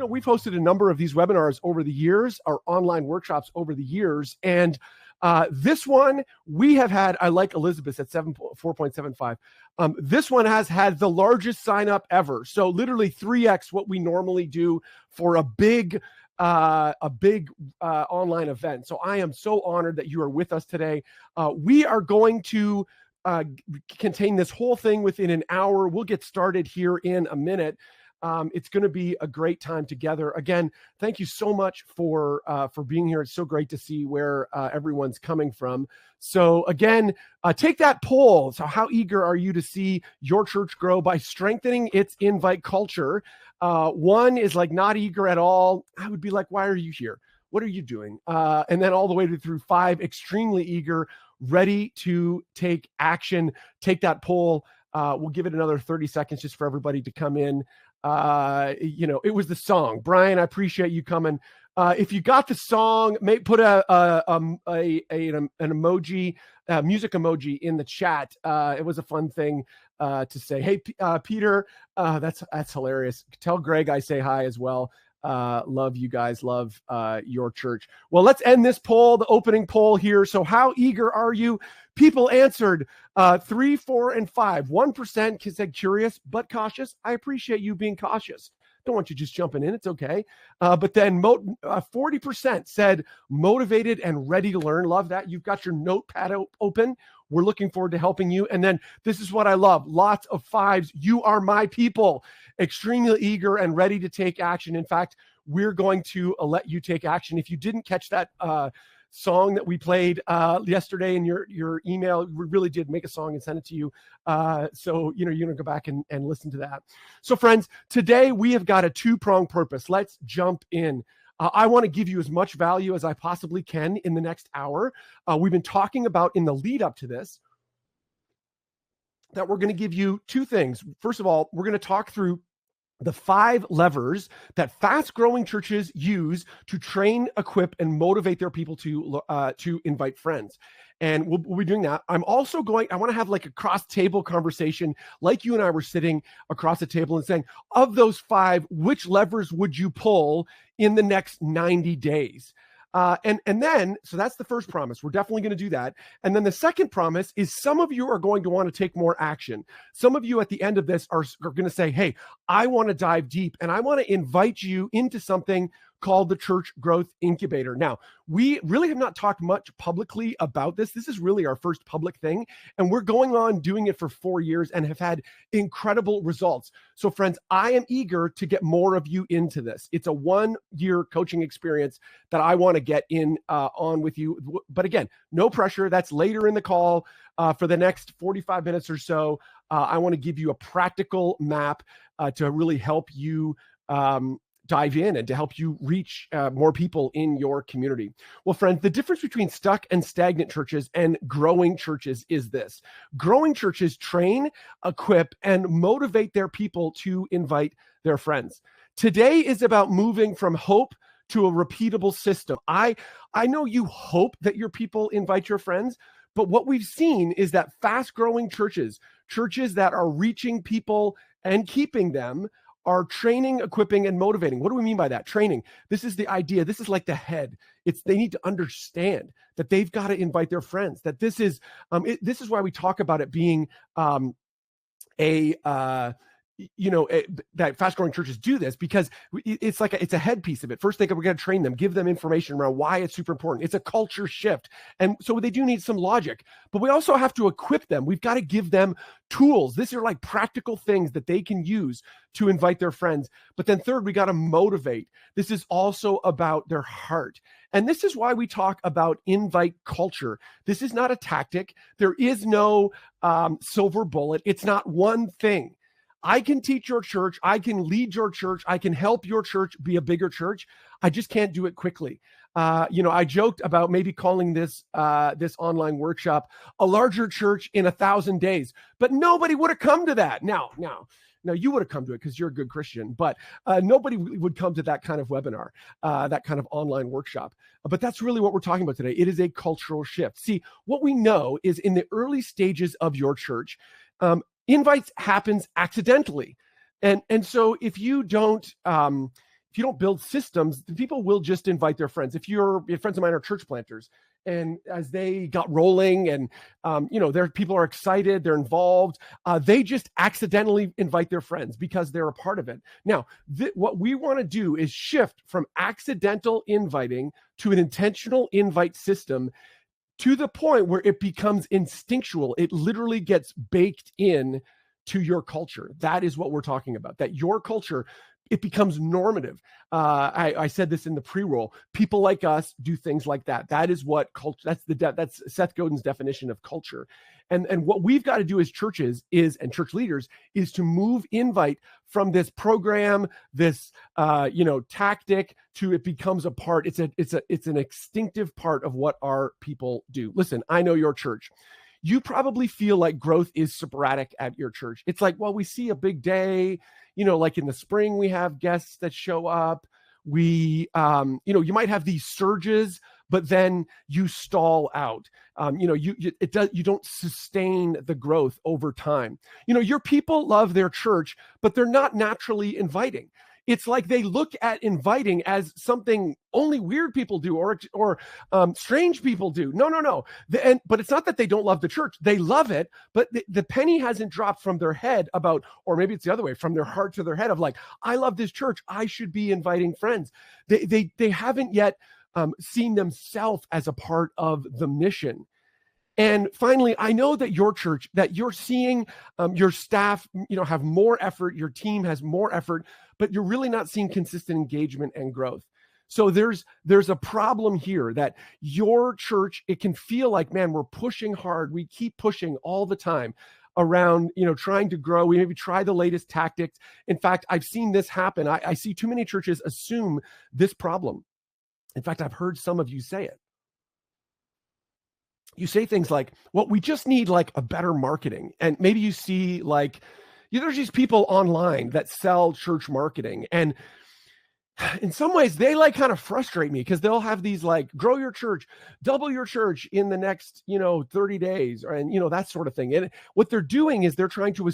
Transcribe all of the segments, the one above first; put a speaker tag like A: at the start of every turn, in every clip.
A: we've hosted a number of these webinars over the years, our online workshops over the years. And this one we have had, I like Elizabeth at 4.75. This one has had the largest sign up ever. So literally 3x what we normally do for a big online event. So I am so honored that you are with us today. We are going to contain this whole thing within an hour. We'll get started here in a minute. It's going to be a great time together. Again, thank you so much for being here. It's so great to see where everyone's coming from. So again, take that poll. So how eager are you to see your church grow by strengthening its invite culture? 1 is like not eager at all. I would be like, why are you here? What are you doing? And then all the way through 5, extremely eager, ready to take action. Take that poll. We'll give it another 30 seconds just for everybody to come in. It was the song. Brian, I appreciate you coming. If you got the song, put an emoji, music emoji in the chat. It was a fun thing to say. Hey, Peter, that's hilarious. Tell Greg I say hi as well. Love you guys. Love your church. Well, let's end this poll, the opening poll here. So how eager are you? People answered 3, 4, and 5. 1% said curious but cautious. I appreciate you being cautious. Don't want you just jumping in. It's okay. But then 40% said motivated and ready to learn. Love that. You've got your notepad open. We're looking forward to helping you. And then this is what I love. Lots of 5s. You are my people. Extremely eager and ready to take action. In fact, we're going to let you take action. If you didn't catch that song that we played yesterday in your email, we really did make a song and send it to you. So you're going to go back and listen to that. So friends, today we have got a 2-pronged purpose. Let's jump in. I want to give you as much value as I possibly can in the next hour. We've been talking about in the lead up to this that we're going to give you 2 things. First of all, we're going to talk through the 5 levers that fast-growing churches use to train, equip, and motivate their people to invite friends. And we'll be doing that. I want to have like a cross-table conversation, like you and I were sitting across the table and saying, of those 5, which levers would you pull in the next 90 days? And then, so that's the first promise. We're definitely going to do that. And then the second promise is some of you are going to want to take more action. Some of you at the end of this are going to say, hey, I want to dive deep and I want to invite you into something called the Church Growth Incubator. Now, we really have not talked much publicly about this. This is really our first public thing, and we're going on doing it for 4 years and have had incredible results. So friends, I am eager to get more of you into this. It's a 1-year coaching experience that I want to get in on with you. But again, no pressure. That's later in the call. For the next 45 minutes or so, I want to give you a practical map to really help you dive in and to help you reach more people in your community. Well, friends, the difference between stuck and stagnant churches and growing churches is this. Growing churches train, equip, and motivate their people to invite their friends. Today is about moving from hope to a repeatable system. I know you hope that your people invite your friends, but what we've seen is that fast-growing churches that are reaching people and keeping them, are training, equipping, and motivating. What do we mean by that? Training. This is the idea. This is like the head. They need to understand that they've got to invite their friends. That this is why we talk about it being that fast-growing churches do this, because it's a headpiece of it. First thing, we're going to train them, give them information around why it's super important. It's a culture shift. And so they do need some logic, but we also have to equip them. We've got to give them tools. These are like practical things that they can use to invite their friends. But then third, we got to motivate. This is also about their heart. And this is why we talk about invite culture. This is not a tactic. There is no silver bullet. It's not one thing. I can teach your church. I can lead your church. I can help your church be a bigger church. I just can't do it quickly. I joked about maybe calling this online workshop a larger church in 1,000 days, but nobody would have come to that. Now, you would have come to it because you're a good Christian, but nobody would come to that kind of webinar, that kind of online workshop. But that's really what we're talking about today. It is a cultural shift. See, what we know is in the early stages of your church, invites happens accidentally. And so if you don't build systems, people will just invite their friends. If friends of mine are church planters, and as they got rolling and, their people are excited, they're involved, they just accidentally invite their friends because they're a part of it. Now, what we want to do is shift from accidental inviting to an intentional invite system to the point where it becomes instinctual. It literally gets baked in to your culture. That is what we're talking about, that your culture, it becomes normative. I said this in the pre-roll. People like us do things like that. That is what culture, that's Seth Godin's definition of culture. And what we've got to do as churches and church leaders is to move invite from this program, this tactic, to it becomes a part. It's an instinctive part of what our people do. Listen, I know your church. You probably feel like growth is sporadic at your church. It's like, well, we see a big day, like in the spring, we have guests that show up. We, you might have these surges, but then you stall out. You don't sustain the growth over time. Your people love their church, but they're not naturally inviting. It's like they look at inviting as something only weird people do or strange people do. No. But it's not that they don't love the church. They love it, but the penny hasn't dropped from their head about, or maybe it's the other way, from their heart to their head of like, I love this church. I should be inviting friends. They haven't yet seen themselves as a part of the mission. And finally, I know that your church, that you're seeing your staff, have more effort, your team has more effort, but you're really not seeing consistent engagement and growth. So there's a problem here that your church, it can feel like, man, we're pushing hard. We keep pushing all the time around, trying to grow. We maybe try the latest tactics. In fact, I've seen this happen. I see too many churches assume this problem. In fact, I've heard some of you say it. You say things like, well, we just need like a better marketing. And maybe you see like, there's these people online that sell church marketing. And in some ways they like kind of frustrate me because they'll have these like, grow your church, double your church in the next, 30 days, and that sort of thing. And what they're doing is they're trying to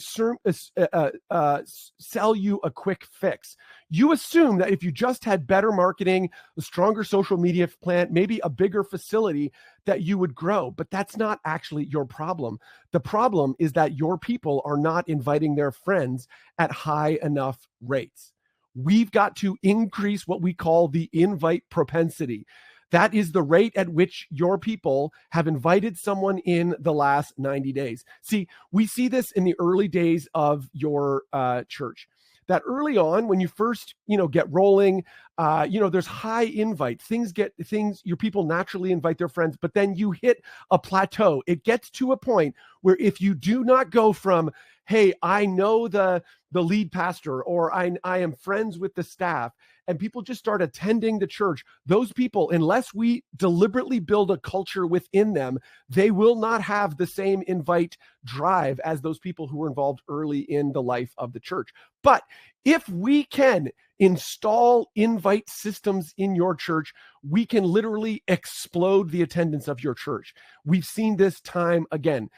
A: sell you a quick fix. You assume that if you just had better marketing, a stronger social media plan, maybe a bigger facility, that you would grow. But that's not actually your problem. The problem is that your people are not inviting their friends at high enough rates. We've got to increase what we call the invite propensity. That is the rate at which your people have invited someone in the last 90 days. See, we see this in the early days of your church. That early on, when you first, get rolling, there's high invite. Your people naturally invite their friends, but then you hit a plateau. It gets to a point where if you do not go from, hey, I know the lead pastor, or I am friends with the staff, and people just start attending the church, those people, unless we deliberately build a culture within them, they will not have the same invite drive as those people who were involved early in the life of the church. But if we can install invite systems in your church, we can literally explode the attendance of your church. We've seen this time and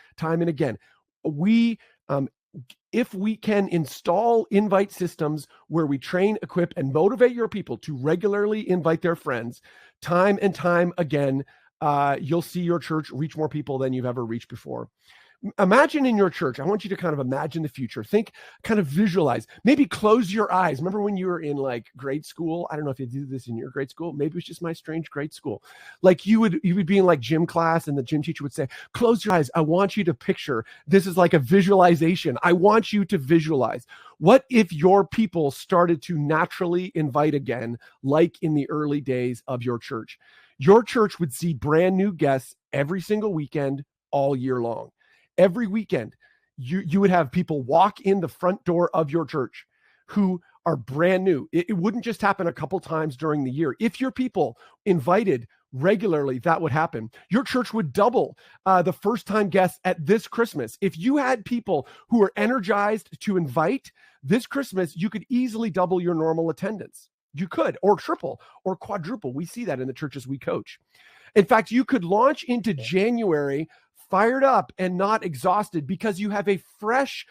A: again. If we can install invite systems where we train, equip, and motivate your people to regularly invite their friends, time and time again, you'll see your church reach more people than you've ever reached before. Imagine in your church, I want you to kind of imagine the future. Think, kind of visualize, maybe close your eyes. Remember when you were in like grade school? I don't know if you did this in your grade school. Maybe it's just my strange grade school. Like you would be in like gym class and the gym teacher would say, close your eyes. I want you to picture. This is like a visualization. I want you to visualize. What if your people started to naturally invite again, like in the early days of your church? Your church would see brand new guests every single weekend, all year long. Every weekend, you would have people walk in the front door of your church who are brand new. It wouldn't just happen a couple times during the year. If your people invited regularly, that would happen. Your church would double the first-time guests at this Christmas. If you had people who are energized to invite this Christmas, you could easily double your normal attendance. You could, or triple, or quadruple. We see that in the churches we coach. In fact, you could launch into January fired up and not exhausted because you have a fresh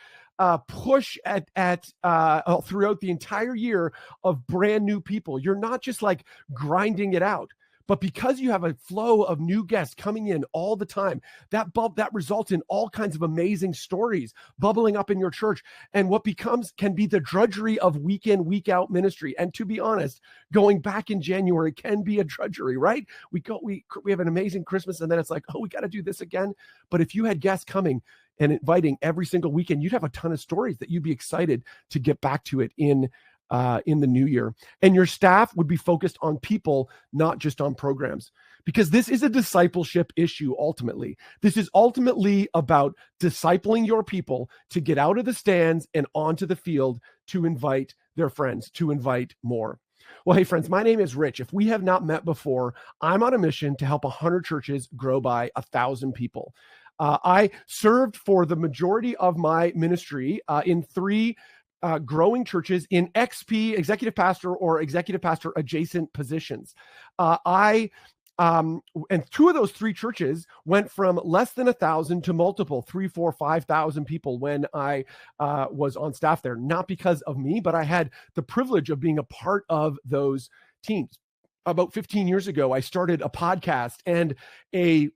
A: push throughout the entire year of brand new people. You're not just like grinding it out. But because you have a flow of new guests coming in all the time, that results in all kinds of amazing stories bubbling up in your church. And what can be the drudgery of week in, week out ministry. And to be honest, going back in January can be a drudgery, right? We have an amazing Christmas, and then it's like, oh, we got to do this again. But if you had guests coming and inviting every single weekend, you'd have a ton of stories that you'd be excited to get back to it in the new year. And your staff would be focused on people, not just on programs, because this is a discipleship issue. Ultimately, this is ultimately about discipling your people to get out of the stands and onto the field to invite their friends, to invite more. Well, hey friends, my name is Rich. If we have not met before, I'm on a mission to help 100 churches grow by 1,000 people. I served for the majority of my ministry in 3 growing churches in XP, executive pastor or executive pastor adjacent positions. And 2 of those 3 churches went from less than 1,000 to multiple 3, 4, 5,000 people when I was on staff there. Not because of me, but I had the privilege of being a part of those teams. About 15 years ago, I started a podcast and a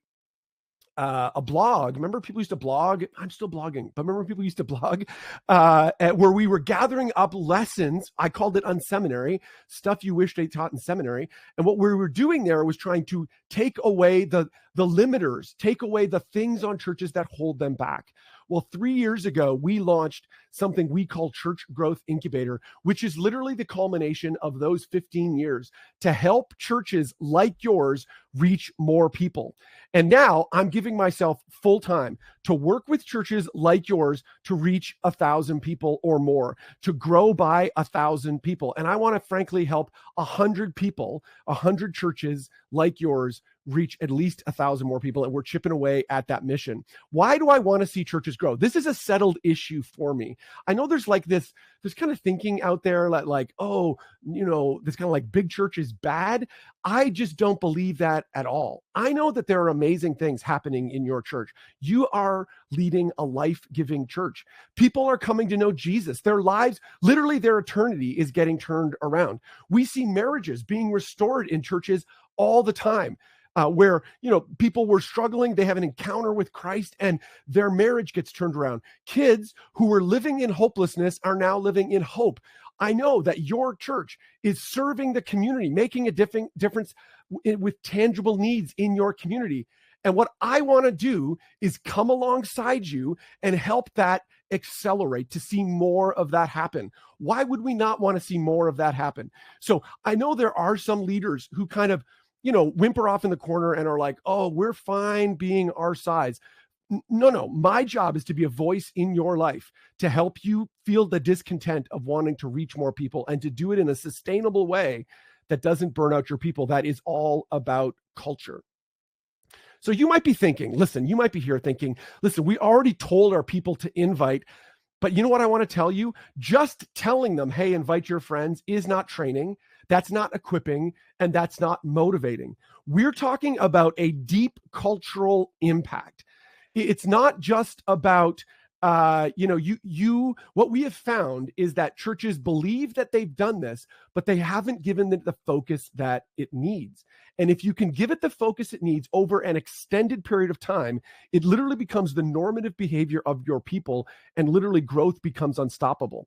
A: blog. Remember people used to blog? I'm still blogging, but remember people used to blog where we were gathering up lessons. I called it unSeminary, stuff you wish they taught in seminary. And what we were doing there was trying to take away the limiters, take away the things on churches that hold them back. Well, 3 years ago, we launched something we call Church Growth Incubator, which is literally the culmination of those 15 years to help churches like yours reach more people. And now I'm giving myself full time to work with churches like yours to reach 1,000 people or more, to grow by 1,000 people. And I want to frankly help 100 people, 100 churches like yours reach at least 1,000 more people. And we're chipping away at that mission. Why do I want to see churches grow? This is a settled issue for me. I know there's kind of thinking out there like, oh, this kind of like big church is bad. I just don't believe that at all. I know that there are amazing things happening in your church. You are leading a life-giving church. People are coming to know Jesus. Their lives, literally their eternity is getting turned around. We see marriages being restored in churches all the time. Where, people were struggling, they have an encounter with Christ and their marriage gets turned around. Kids who were living in hopelessness are now living in hope. I know that your church is serving the community, making a difference with tangible needs in your community. And what I want to do is come alongside you and help that accelerate, to see more of that happen. Why would we not want to see more of that happen? So I know there are some leaders who kind of whimper off in the corner and are like, oh, we're fine being our size. No. My job is to be a voice in your life to help you feel the discontent of wanting to reach more people and to do it in a sustainable way that doesn't burn out your people. That is all about culture. So you might be thinking, you might be here thinking, we already told our people to invite. But you know what I want to tell you? Just telling them, hey, invite your friends is not training. That's not equipping, and that's not motivating. We're talking about a deep cultural impact. It's not just about, what we have found is that churches believe that they've done this, but they haven't given it the focus that it needs. And if you can give it the focus it needs over an extended period of time, it literally becomes the normative behavior of your people, and literally growth becomes unstoppable.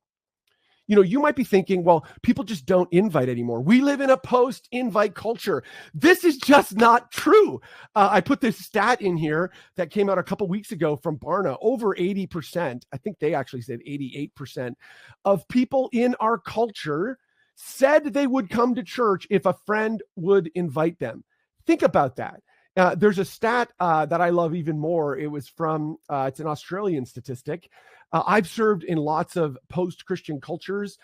A: You might be thinking, well, people just don't invite anymore. We live in a post-invite culture. This is just not true. I put this stat in here that came out a couple weeks ago from Barna. Over 80%, I think they actually said 88% of people in our culture said they would come to church if a friend would invite them. Think about that. There's a stat that I love even more. It was from, it's an Australian statistic. I've served in lots of post-Christian cultures.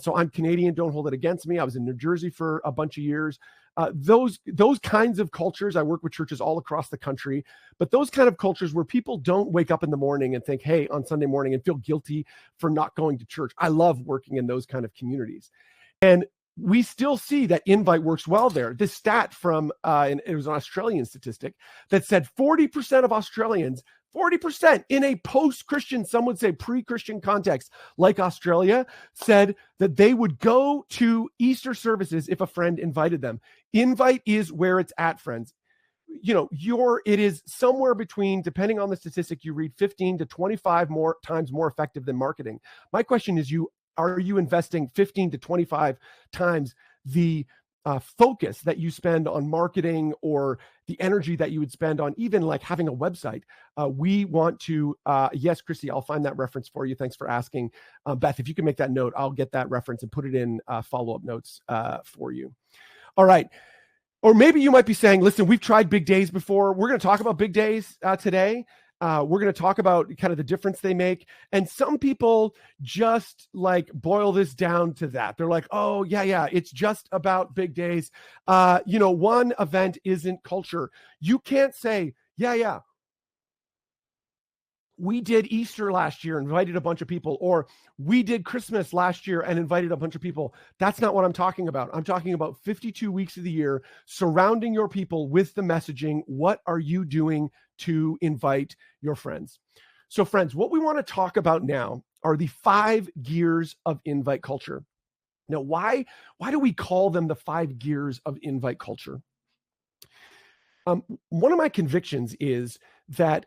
A: So I'm Canadian, don't hold it against me. I was in New Jersey for a bunch of years. Those kinds of cultures, I work with churches all across the country, but those kind of cultures where people don't wake up in the morning and think, hey, on Sunday morning, and feel guilty for not going to church. I love working in those kind of communities. And we still see that invite works well there. This stat from, and it was an Australian statistic that said 40% of Australians 40% in a post-Christian, some would say pre-Christian context, like Australia, said that they would go to Easter services if a friend invited them. Invite is where it's at, friends. It is somewhere between, depending on the statistic you read, 15 to 25 more times more effective than marketing. My question is, are you investing 15 to 25 times the focus that you spend on marketing or the energy that you would spend on even like having a website? We want to, yes, Chrissy, I'll find that reference for you. Thanks for asking. Beth, if you can make that note, I'll get that reference and put it in follow-up notes for you. All right. Or maybe you might be saying, listen, we've tried big days before. We're going to talk about big days today. We're going to talk about kind of the difference they make. And some people just like boil this down to that. They're like, oh, yeah, it's just about big days. One event isn't culture. You can't say, yeah, we did Easter last year, invited a bunch of people, or we did Christmas last year and invited a bunch of people. That's not what I'm talking about. I'm talking about 52 weeks of the year, surrounding your people with the messaging. What are you doing to invite your friends? So friends, what we want to talk about now are the 5 gears of invite culture. Now, why do we call them the 5 gears of invite culture? One of my convictions is that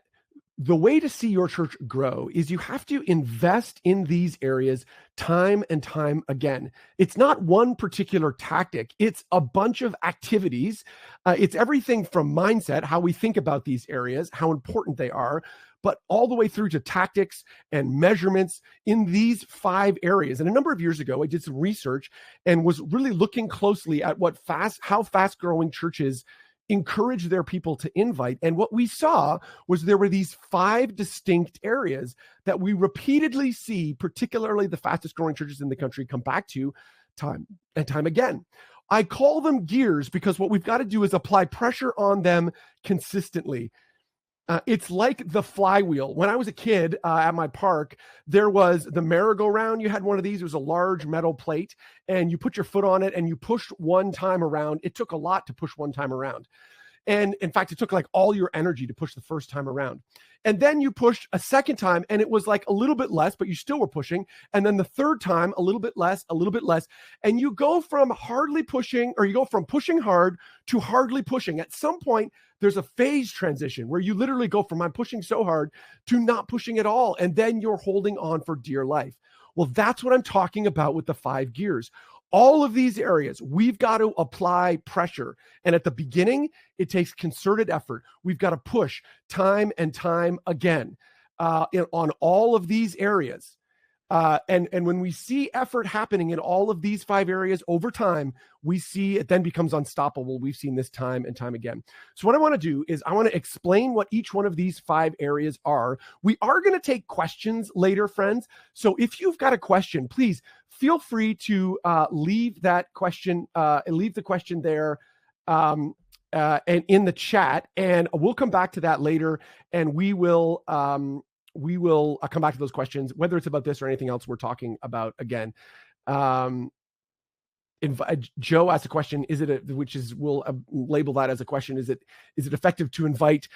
A: the way to see your church grow is you have to invest in these areas time and time again. It's not one particular tactic. It's a bunch of activities. It's everything from mindset, how we think about these areas, how important they are, but all the way through to tactics and measurements in these 5 areas. And a number of years ago, I did some research and was really looking closely at how fast-growing churches encourage their people to invite. And what we saw was there were these 5 distinct areas that we repeatedly see, particularly the fastest growing churches in the country, come back to time and time again. I call them gears because what we've got to do is apply pressure on them consistently. It's like the flywheel. When I was a kid at my park, there was the merry-go-round. You had one of these. It was a large metal plate, and you put your foot on it, and you pushed one time around. It took a lot to push one time around. And in fact, it took like all your energy to push the first time around. And then you pushed a second time, and it was like a little bit less, but you still were pushing. And then the third time, a little bit less, a little bit less. And you go from hardly pushing, or you go from pushing hard to hardly pushing. At some point, there's a phase transition where you literally go from I'm pushing so hard to not pushing at all. And then you're holding on for dear life. Well, that's what I'm talking about with the 5 gears. All of these areas, we've got to apply pressure. And at the beginning, it takes concerted effort. We've got to push time and time again on all of these areas. And when we see effort happening in all of these 5 areas over time, we see it then becomes unstoppable. We've seen this time and time again. So what I want to do is I want to explain what each one of these 5 areas are. We are going to take questions later, friends. So if you've got a question, please feel free to leave the question there and in the chat, and we'll come back to that later, and we will come back to those questions, whether it's about this or anything else we're talking about again. Joe asked a question, we'll label that as a question. Is it effective to invite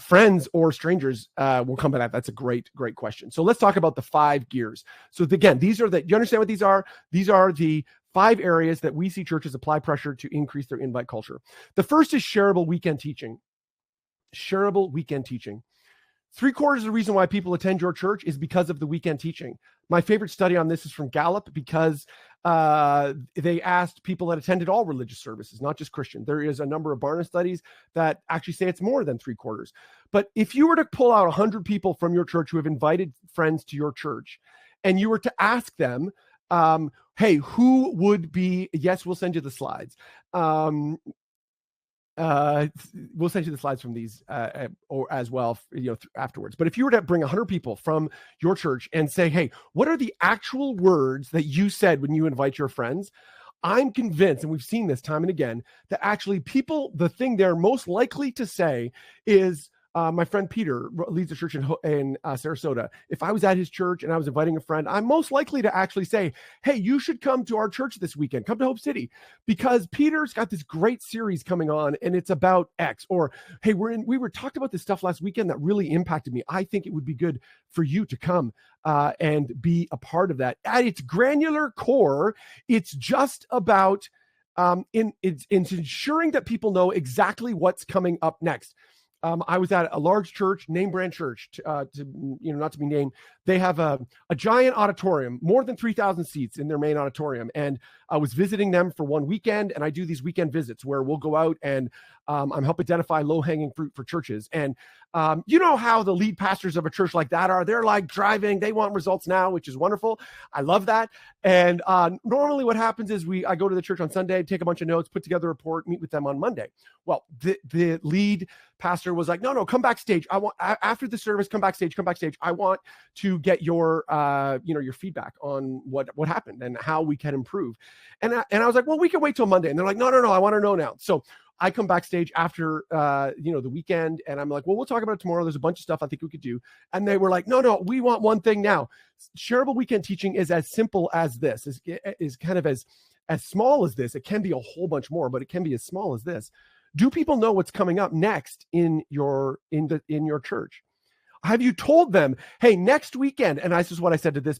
A: friends or strangers? We'll come to that. That's a great question. So let's talk about the 5 gears. So again, you understand what these are? These are the 5 areas that we see churches apply pressure to increase their invite culture. The first is shareable weekend teaching. Shareable weekend teaching. 3/4 of the reason why people attend your church is because of the weekend teaching. My favorite study on this is from Gallup because they asked people that attended all religious services, not just Christian. There is a number of Barna studies that actually say it's more than 3/4. But if you were to pull out 100 people from your church who have invited friends to your church, and you were to ask them, hey, who would be, yes, we'll send you the slides. We'll send you the slides from these or as well, afterwards. But if you were to bring 100 people from your church and say, hey, what are the actual words that you said when you invite your friends? I'm convinced, and we've seen this time and again, that actually people, the thing they're most likely to say is, My friend Peter leads a church in Sarasota. If I was at his church and I was inviting a friend, I'm most likely to actually say, hey, you should come to our church this weekend. Come to Hope City, because Peter's got this great series coming on and it's about X. Or, hey, we were talked about this stuff last weekend that really impacted me. I think it would be good for you to come and be a part of that. At its granular core, it's just about it's ensuring that people know exactly what's coming up next. I was at a large church, name brand church, not to be named. They have a giant auditorium, more than 3,000 seats in their main auditorium. And I was visiting them for one weekend, and I do these weekend visits where we'll go out and I'm help identify low-hanging fruit for churches. And you know how the lead pastors of a church like that are. They're like driving. They want results now, which is wonderful. I love that. And normally what happens is I go to the church on Sunday, take a bunch of notes, put together a report, meet with them on Monday. Well, the lead pastor was like, no, come backstage. I want, after the service, come backstage. I want to get your feedback on what happened and how we can improve. And I was like, well, we can wait till Monday. And they're like, no, I want to know now. So I come backstage after, the weekend, and I'm like, well, we'll talk about it tomorrow. There's a bunch of stuff I think we could do. And they were like, no, we want one thing now. Shareable weekend teaching is as simple as this, is kind of as small as this. It can be a whole bunch more, but it can be as small as this. Do people know what's coming up next in your church? Have you told them, hey, next weekend? And this is what I said to this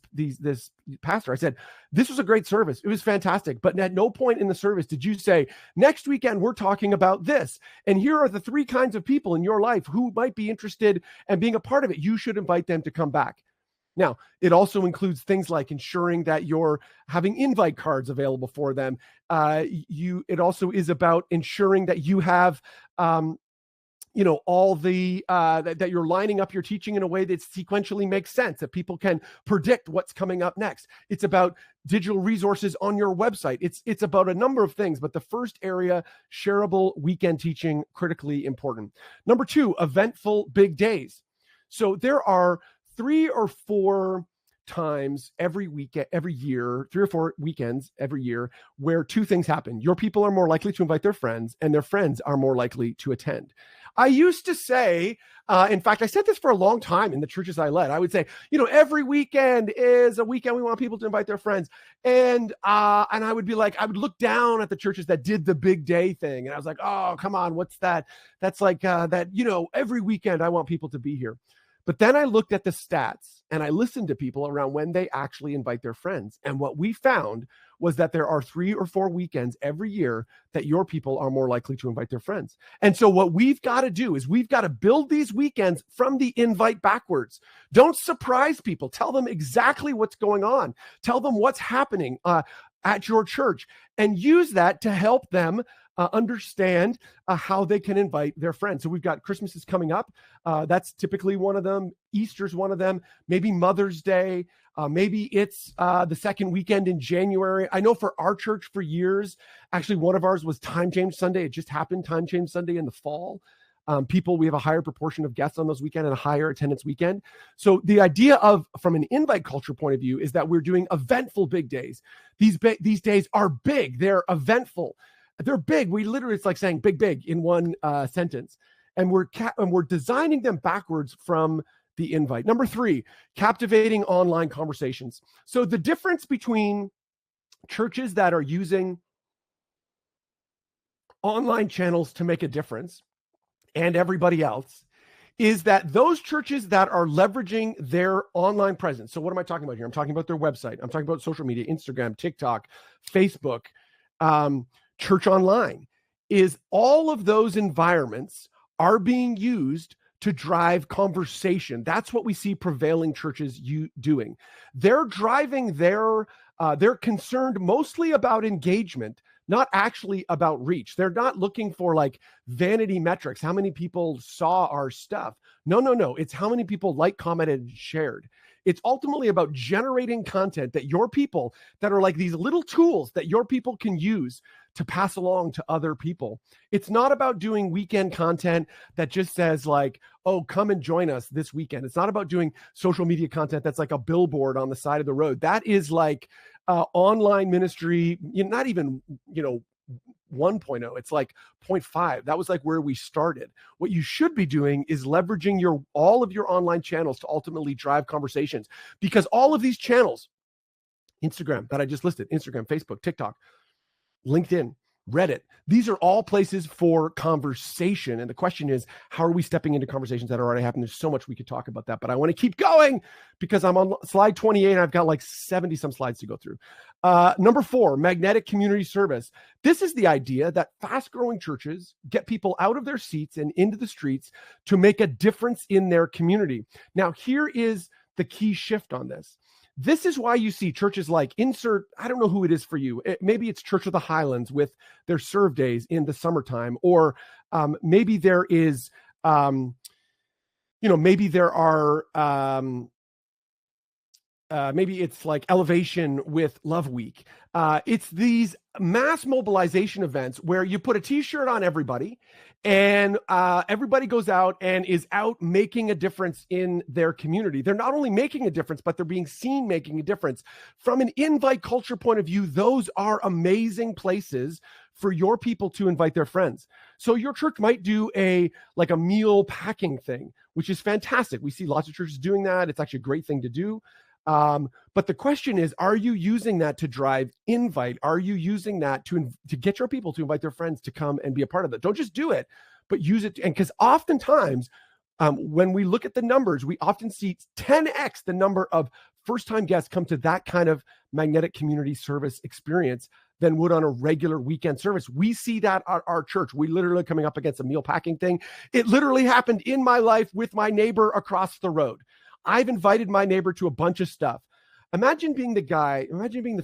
A: pastor. I said, this was a great service. It was fantastic. But at no point in the service did you say, next weekend, we're talking about this. And here are the 3 kinds of people in your life who might be interested in being a part of it. You should invite them to come back. Now, it also includes things like ensuring that you're having invite cards available for them. It also is about ensuring that you have all the that you're lining up your teaching in a way that sequentially makes sense, that people can predict what's coming up next. It's about digital resources on your website. It's about a number of things, but the first area, shareable weekend teaching, critically important. Number 2, eventful big days. So there are 3 or 4 times every year, 3 or 4 weekends every year, where 2 things happen. Your people are more likely to invite their friends, and their friends are more likely to attend. I used to say, in fact, I said this for a long time in the churches I led. I would say, every weekend is a weekend we want people to invite their friends. And I would be like, I would look down at the churches that did the big day thing. And I was like, oh, come on, what's that? That's like every weekend I want people to be here. But then I looked at the stats and I listened to people around when they actually invite their friends. And what we found was that there are 3 or 4 weekends every year that your people are more likely to invite their friends. And so what we've got to do is we've got to build these weekends from the invite backwards. Don't surprise people. Tell them exactly what's going on. Tell them what's happening at your church, and use that to help them understand how they can invite their friends. So we've got Christmas is coming up. That's typically one of them. Easter's one of them. Maybe Mother's Day. Maybe it's the second weekend in January. I know for our church for years, actually one of ours was Time Change Sunday. It just happened, Time Change Sunday in the fall. We have a higher proportion of guests on those weekends and a higher attendance weekend. So the idea from an invite culture point of view is that we're doing eventful big days. These days are big. They're eventful. They're big. It's like saying big in one sentence. And we're designing them backwards from the invite. Number 3, captivating online conversations. So the difference between churches that are using online channels to make a difference and everybody else is that those churches that are leveraging their online presence. So what am I talking about here? I'm talking about their website. I'm talking about social media, Instagram, TikTok, Facebook, Church Online. Is all of those environments are being used to drive conversation. That's what we see prevailing churches doing. They're driving they're concerned mostly about engagement, not actually about reach. They're not looking for like vanity metrics. How many people saw our stuff? No. It's how many people commented, and shared. It's ultimately about generating content that your people, that are like these little tools that your people can use to pass along to other people. It's not about doing weekend content that just says like, oh, come and join us this weekend. It's not about doing social media content that's like a billboard on the side of the road. That is like online ministry, not even, 1.0. It's like 0.5. That was like where we started. What you should be doing is leveraging all of your online channels to ultimately drive conversations, because all of these channels, Instagram that I just listed, Instagram, Facebook, TikTok, LinkedIn, Reddit, these are all places for conversation. And the question is, how are we stepping into conversations that are already happening? There's so much we could talk about that, but I want to keep going because I'm on slide 28 and I've got like 70 some slides to go through. Number 4, magnetic community service. This is the idea that fast growing churches get people out of their seats and into the streets to make a difference in their community. Now, here is the key shift on this. This is why you see churches like I don't know who it is for you. Maybe it's Church of the Highlands with their serve days in the summertime, or maybe there is, maybe there are, maybe it's like Elevation with Love Week. It's these mass mobilization events where you put a t-shirt on everybody and everybody goes out and is out making a difference in their community. They're not only making a difference, but they're being seen making a difference. From an invite culture point of view, those are amazing places for your people to invite their friends. So your church might do a meal packing thing, which is fantastic. We see lots of churches doing that. It's actually a great thing to do. But the question is, are you using that to drive invite? Are you using that to get your people to invite their friends to come and be a part of it? Don't just do it, but use it. And because oftentimes when we look at the numbers, we often see 10x the number of first-time guests come to that kind of magnetic community service experience than would on a regular weekend service. We see that at our church. We literally coming up against a meal packing thing. It literally happened in my life with my neighbor across the road. I've invited my neighbor to a bunch of stuff. Imagine being the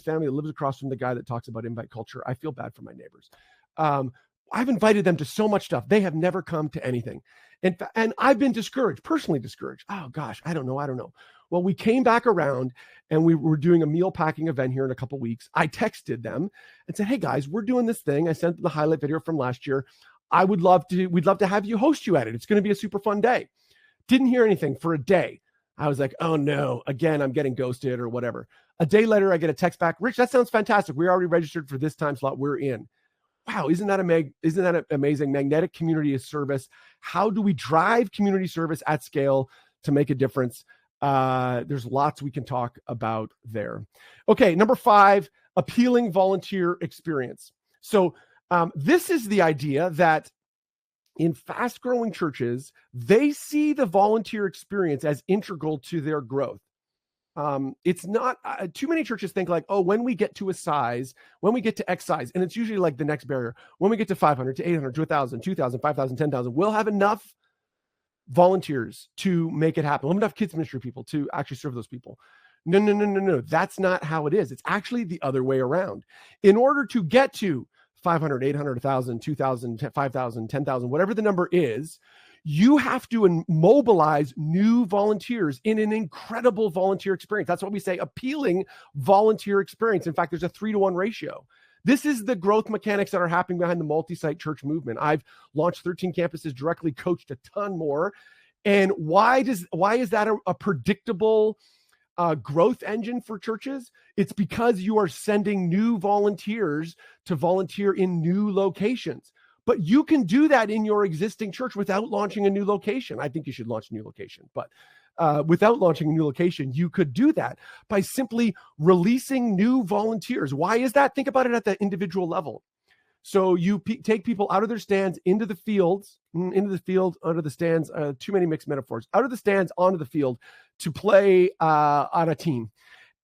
A: family that lives across from the guy that talks about invite culture. I feel bad for my neighbors. I've invited them to so much stuff. They have never come to anything. And I've been personally discouraged. Oh gosh, I don't know. Well, we came back around and we were doing a meal packing event here in a couple of weeks. I texted them and said, hey guys, we're doing this thing. I sent them the highlight video from last year. We'd love to have you host you at it. It's going to be a super fun day. Didn't hear anything for a day. I was like, oh no, again, I'm getting ghosted or whatever. A day later, I get a text back. Rich, that sounds fantastic. We're already registered for this time slot. We're in. Wow, isn't that amazing? Magnetic community service. How do we drive community service at scale to make a difference? There's lots we can talk about there. Okay, number 5, appealing volunteer experience. So this is the idea that in fast-growing churches, they see the volunteer experience as integral to their growth. It's not too many churches think like, oh, when we get to a size, when we get to X size, and it's usually like the next barrier, when we get to 500, to 800, to 1,000, 2,000, 5,000, 10,000, we'll have enough volunteers to make it happen. We'll have enough kids ministry people to actually serve those people. No. That's not how it is. It's actually the other way around. In order to get to 500, 800, 1,000, 2,000, 5,000, 10,000, whatever the number is, you have to mobilize new volunteers in an incredible volunteer experience. That's what we say, appealing volunteer experience. In fact, there's a 3-to-1 ratio. This is the growth mechanics that are happening behind the multi-site church movement. I've launched 13 campuses, directly coached a ton more. And why is that a predictable growth engine for churches? It's because you are sending new volunteers to volunteer in new locations. But you can do that in your existing church without launching a new location. I think you should launch a new location, but without launching a new location, you could do that by simply releasing new volunteers. Why is that? Think about it at the individual level. So you take people out of their stands into the fields, under the stands, too many mixed metaphors, out of the stands onto the field to play on a team.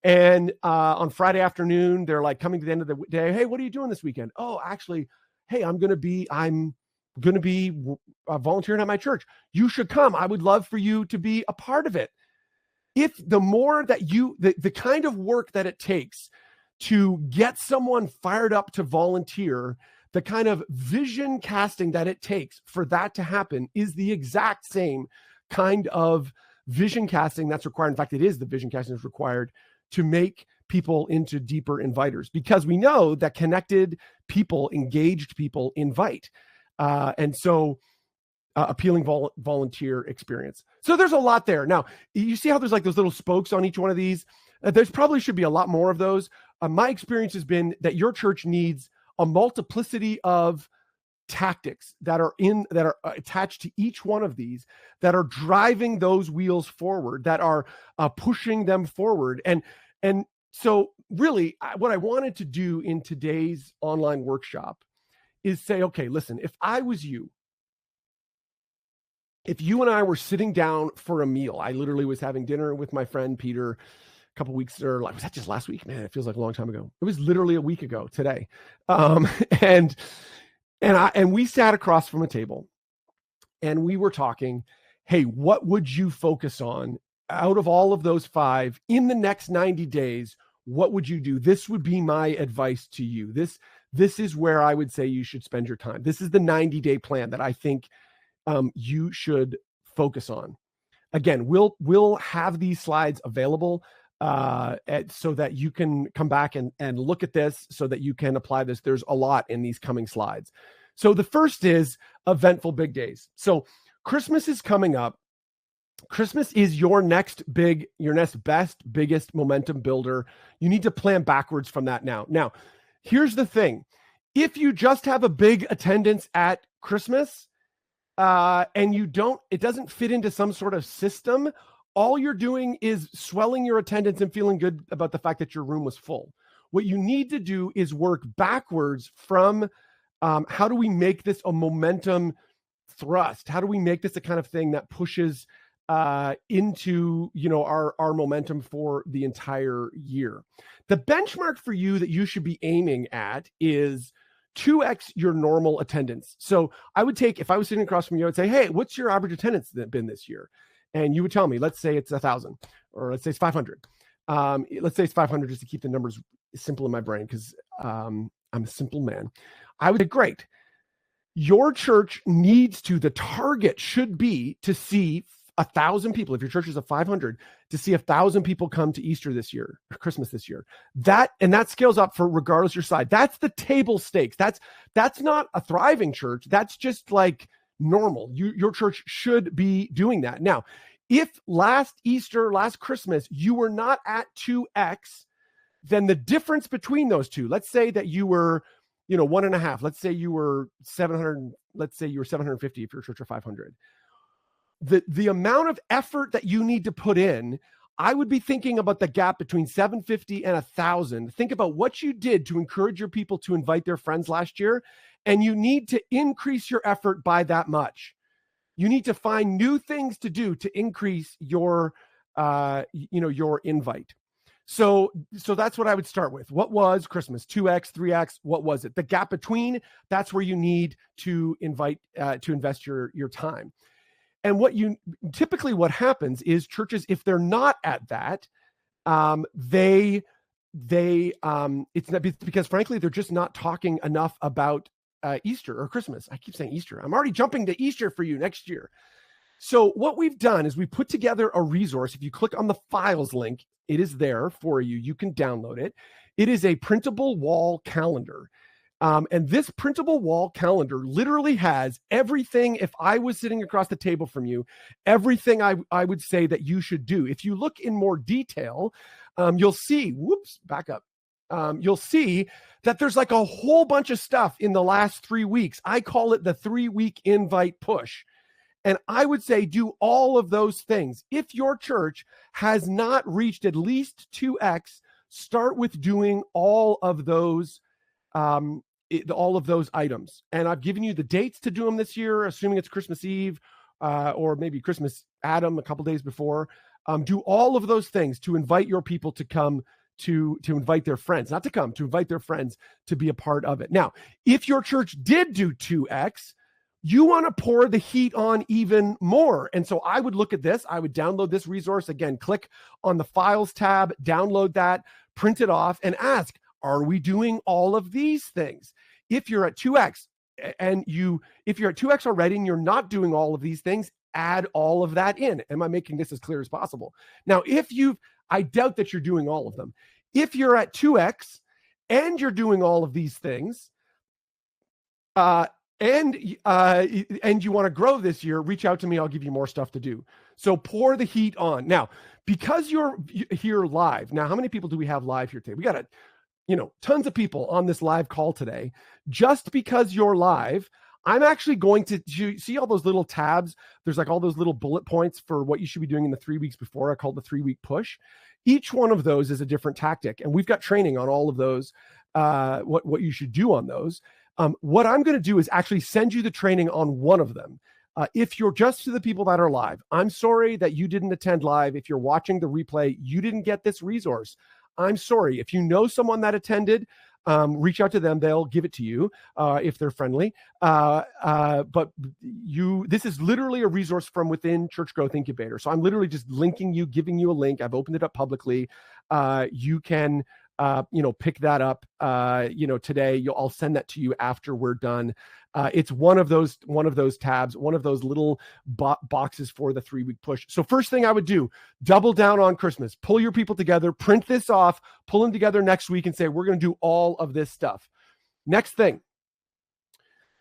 A: And on Friday afternoon, they're like coming to the end of the day. Hey, what are you doing this weekend? Oh, actually, hey, I'm going to be volunteering at my church. You should come. I would love for you to be a part of it. If the more that the kind of work that it takes to get someone fired up to volunteer, the kind of vision casting that it takes for that to happen is the exact same kind of vision casting that's required. In fact, it is the vision casting that's required to make people into deeper inviters, because we know that connected people, engaged people invite. And so appealing volunteer experience. So there's a lot there. Now, you see how there's like those little spokes on each one of these? There's probably should be a lot more of those. My experience has been that your church needs a multiplicity of tactics that are attached to each one of these, that are driving those wheels forward, that are pushing them forward. And so really what I wanted to do in today's online workshop is say, okay, listen, if I was you, if you and I were sitting down for a meal, I literally was having dinner with my friend Peter a couple weeks, or was that just last week? Man, it feels like a long time ago. It was literally a week ago today. And we sat across from a table and we were talking, hey, what would you focus on out of all of those 5 in the next 90 days? What would you do? This would be my advice to you. This is where I would say you should spend your time. This is the 90-day plan that I think you should focus on. Again, we'll have these slides available so that you can come back and look at this, so that you can apply this. There's a lot in these coming slides. So the first is eventful big days. So Christmas is coming up. Christmas is your next best, biggest momentum builder. You need to plan backwards from that now. Now, here's the thing. If you just have a big attendance at Christmas, and it doesn't fit into some sort of system, all you're doing is swelling your attendance and feeling good about the fact that your room was full. What you need to do is work backwards from how do we make this a momentum thrust? How do we make this a kind of thing that pushes into our momentum for the entire year? The benchmark for you that you should be aiming at is 2x your normal attendance. So I would take, if I was sitting across from you, I would say, hey, what's your average attendance been this year? And you would tell me, let's say it's 1,000, or let's say it's 500. Let's say it's 500 just to keep the numbers simple in my brain, because I'm a simple man. I would say, great. Your church the target should be to see 1,000 people. If your church is a 500, to see 1,000 people come to Easter this year, or Christmas this year. That scales up for regardless your side. That's the table stakes. That's not a thriving church. That's just like normal. Your church should be doing that. Now, if last Easter, last Christmas, you were not at 2x, then the difference between those two, let's say that you were, 1.5. Let's say you were 700. Let's say you were 750 if your church are 500. The amount of effort that you need to put in, I would be thinking about the gap between 750 and 1,000. Think about what you did to encourage your people to invite their friends last year, and you need to increase your effort by that much. You need to find new things to do to increase your invite. So that's what I would start with. What was Christmas? 2x, 3x? What was it? The gap between, that's where you need to invest your time. And what happens is churches, if they're not at that, it's because frankly, they're just not talking enough about Easter or Christmas. I keep saying Easter. I'm already jumping to Easter for you next year. So what we've done is we put together a resource. If you click on the files link, it is there for you. You can download it. It is a printable wall calendar. And this printable wall calendar literally has everything. If I was sitting across the table from you, everything I would say that you should do. If you look in more detail, you'll see, back up. You'll see that there's like a whole bunch of stuff in the last 3 weeks. I call it the 3-week invite push. And I would say do all of those things. If your church has not reached at least 2x, start with doing all of those items. And I've given you the dates to do them this year, assuming it's Christmas Eve or maybe Christmas Adam a couple days before. Do all of those things to invite your people to come, to invite their friends, not to come, to invite their friends to be a part of it. Now, if your church did do 2x, you want to pour the heat on even more. And so I would look at this. I would download this resource. Again, click on the files tab, download that, print it off, and ask, are we doing all of these things? If you're at 2x if you're at 2x already and you're not doing all of these things, add all of that in. Am I making this as clear as possible? Now, I doubt that you're doing all of them. If you're at 2x and you're doing all of these things, and you want to grow this year, reach out to me. I'll give you more stuff to do. So pour the heat on. Now, because you're here live, now how many people do we have live here today? We got tons of people on this live call today. Just because you're live, I'm actually going to see all those little tabs. There's like all those little bullet points for what you should be doing in the 3 weeks before. I call the 3-week push. Each one of those is a different tactic. And we've got training on all of those, what you should do on those. What I'm going to do is actually send you the training on one of them. If you're just to the people that are live, I'm sorry that you didn't attend live. If you're watching the replay, you didn't get this resource. I'm sorry. If you know someone that attended, reach out to them. They'll give it to you if they're friendly. But this is literally a resource from within Church Growth Incubator. So I'm literally just linking you, giving you a link. I've opened it up publicly. You can, pick that up, today. I'll send that to you after we're done. It's one of those tabs, one of those little boxes for the 3-week push. So first thing I would do, double down on Christmas, pull your people together, print this off, pull them together next week and say, we're going to do all of this stuff. Next thing,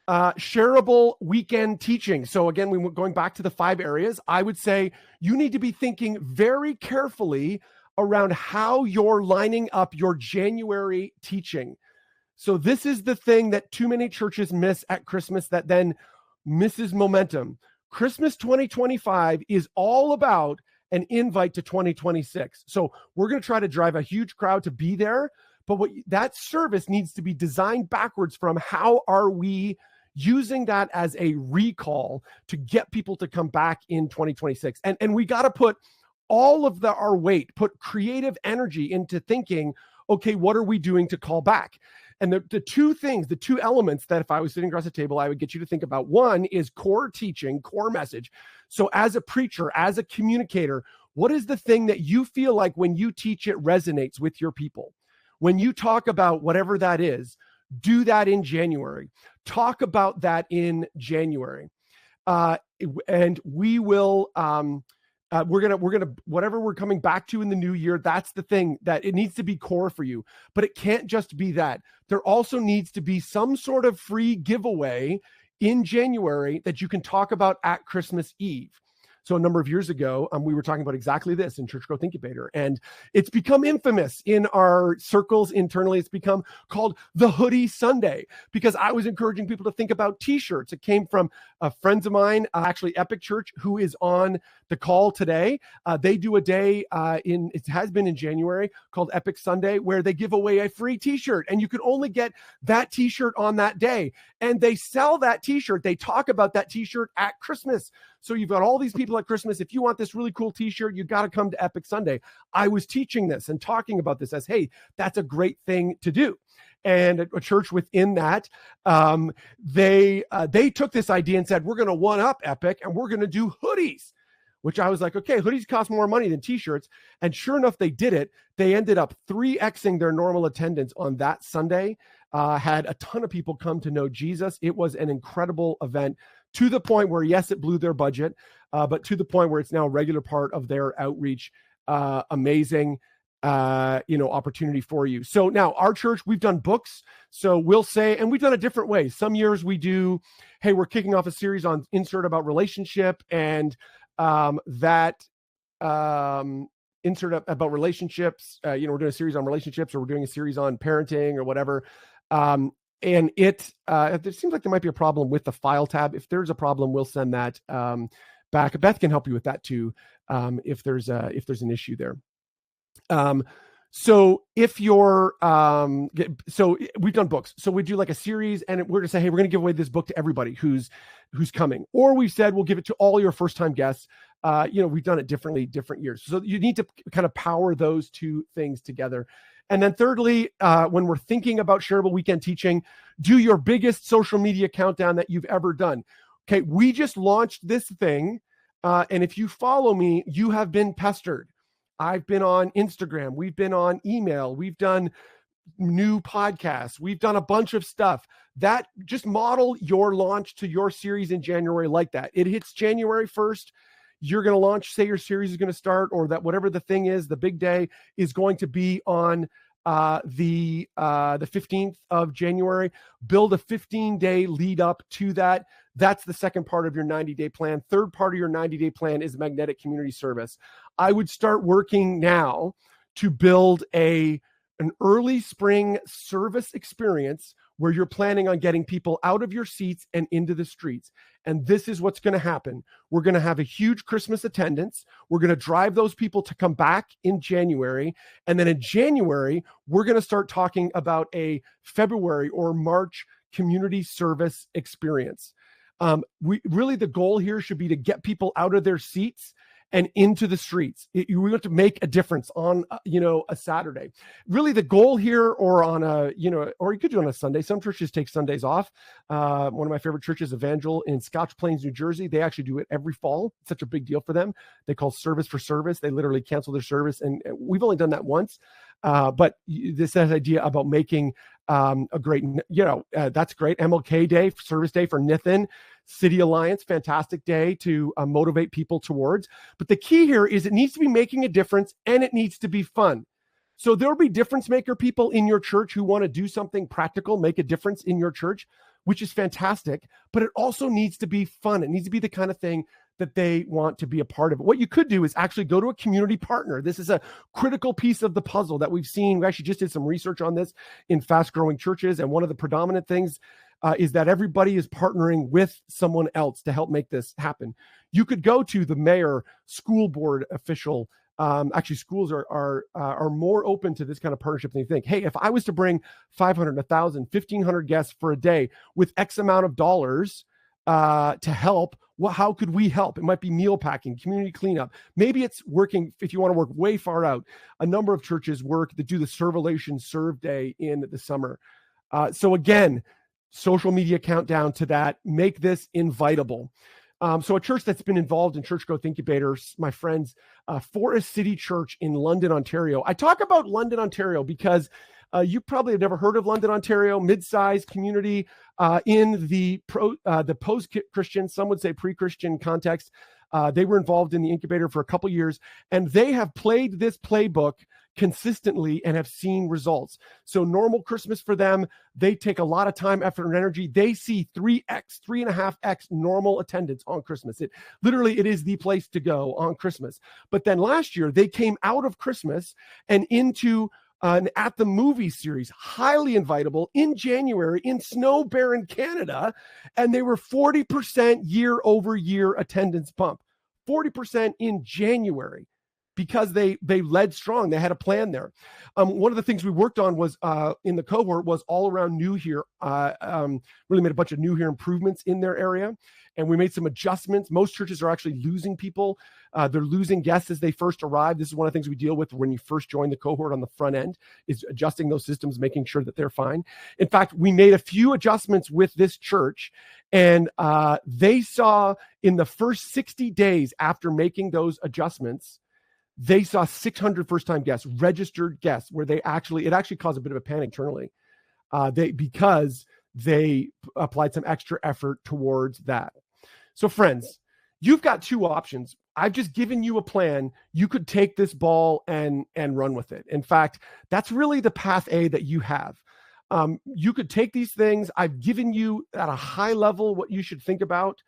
A: shareable weekend teaching. So again, we're going back to the 5 areas. I would say you need to be thinking very carefully around how you're lining up your January teaching. So this is the thing that too many churches miss at Christmas that then misses momentum. Christmas 2025 is all about an invite to 2026. So we're going to try to drive a huge crowd to be there, but that service needs to be designed backwards from how are we using that as a recall to get people to come back in 2026. And we got to put all of our weight, put creative energy into thinking, okay, what are we doing to call back? And the two elements that if I was sitting across the table, I would get you to think about. One is core teaching, core message. So as a preacher, as a communicator, what is the thing that you feel like when you teach it resonates with your people? When you talk about whatever that is, do that in January. Talk about that in January. And we will... we're gonna whatever we're coming back to in the new year, that's the thing that it needs to be core for you. But it can't just be that. There also needs to be some sort of free giveaway in January that you can talk about at Christmas Eve. So a number of years ago, we were talking about exactly this in Church Growth Incubator, and it's become infamous in our circles internally. It's become called the Hoodie Sunday because I was encouraging people to think about t-shirts. It came from friends of mine, actually Epic Church, who is on the call today. They do a day it has been in January called Epic Sunday, where they give away a free t-shirt, and you can only get that t-shirt on that day. And they sell that t-shirt. They talk about that t-shirt at Christmas. So you've got all these people at Christmas. If you want this really cool t-shirt, you got to come to Epic Sunday. I was teaching this and talking about this as, hey, that's a great thing to do. And a church within that, they took this idea and said, we're going to one-up Epic and we're going to do hoodies, which I was like, okay, hoodies cost more money than t-shirts. And sure enough, they did it. They ended up 3xing their normal attendance on that Sunday, had a ton of people come to know Jesus. It was an incredible event, to the point where, yes, it blew their budget, but to the point where it's now a regular part of their outreach. Amazing, opportunity for you. So now our church, we've done books. So we'll say, and we've done a different way. Some years we do, hey, we're kicking off a series on insert about relationship, and insert about relationships. We're doing a series on relationships, or we're doing a series on parenting or whatever. And it seems like there might be a problem with the file tab. If there's a problem, we'll send that back. Beth can help you with that too, if there's an issue there. So if you're, so we've done books. So we do like a series, and we're gonna say, hey, we're gonna give away this book to everybody who's coming. Or we've said we'll give it to all your first-time guests. We've done it differently, different years. So you need to kind of power those two things together. And then thirdly, when we're thinking about shareable weekend teaching, do your biggest social media countdown that you've ever done. Okay, we just launched this thing. And if you follow me, you have been pestered. I've been on Instagram. We've been on email. We've done new podcasts. We've done a bunch of stuff. That just model your launch to your series in January like that. It hits January 1st. You're going to launch, say your series is going to start, or that whatever the thing is, the big day is going to be on the 15th of January. Build a 15-day lead up to that. That's the second part of your 90-day plan. Third part of your 90-day plan is magnetic community service. I would start working now to build a an early spring service experience where you're planning on getting people out of your seats and into the streets. And this is what's going to happen. We're going to have a huge Christmas attendance. We're going to drive those people to come back in January. And then in January, we're going to start talking about a February or March community service experience. The goal here should be to get people out of their seats and into the streets. We have to make a difference on, a Saturday. Really the goal here, or on or you could do it on a Sunday. Some churches take Sundays off. One of my favorite churches, Evangel in Scotch Plains, New Jersey, they actually do it every fall. It's such a big deal for them. They call service for service. They literally cancel their service. And we've only done that once. But this idea about making a great, that's great. MLK Day, Service Day for Nithin, City Alliance, fantastic day to motivate people towards. But the key here is it needs to be making a difference and it needs to be fun. So there'll be difference maker people in your church who want to do something practical, make a difference in your church, which is fantastic. But it also needs to be fun. It needs to be the kind of thing that they want to be a part of it. What you could do is actually go to a community partner. This is a critical piece of the puzzle that we've seen. We actually just did some research on this in fast-growing churches, and one of the predominant things is that everybody is partnering with someone else to help make this happen. You could go to the mayor, school board official. Actually, schools are more open to this kind of partnership than you think. Hey, if I was to bring 500, 1,000, 1,500 guests for a day with X amount of dollars to help, well, how could we help? It might be meal packing, community cleanup. Maybe it's working, if you want to work way far out. A number of churches that do the Servalation Serve Day in the summer. So again, social media countdown to that. Make this invitable. So a church that's been involved in Church Growth Incubator, my friends, Forest City Church in London, Ontario. I talk about London, Ontario, because you probably have never heard of London, Ontario, mid-sized community in the post-Christian, some would say pre-Christian context. They were involved in the incubator for a couple years, and they have played this playbook consistently and have seen results. So normal Christmas for them, they take a lot of time, effort, and energy. They see 3.5x normal attendance on Christmas. It is the place to go on Christmas. But then last year, they came out of Christmas and into an At the Movie series, highly invitable, in January in snow-barren Canada, and they were 40% year-over-year attendance bump. 40% in January, because they led strong. They had a plan there. One of the things we worked on was in the cohort was all around New Year. Really made a bunch of New Year improvements in their area, and we made some adjustments. Most churches are actually losing people. They're losing guests as they first arrive. This is one of the things we deal with when you first join the cohort on the front end, is adjusting those systems, making sure that they're fine. In fact, we made a few adjustments with this church, and they saw in the first 60 days after making those adjustments, they saw 600 first-time guests, registered guests, where it actually caused a bit of a panic internally, because they applied some extra effort towards that. So friends, you've got two options. I've just given you a plan. You could take this ball and run with it. In fact, that's really the path A that you have. You could take these things. I've given you at a high level what you should think about,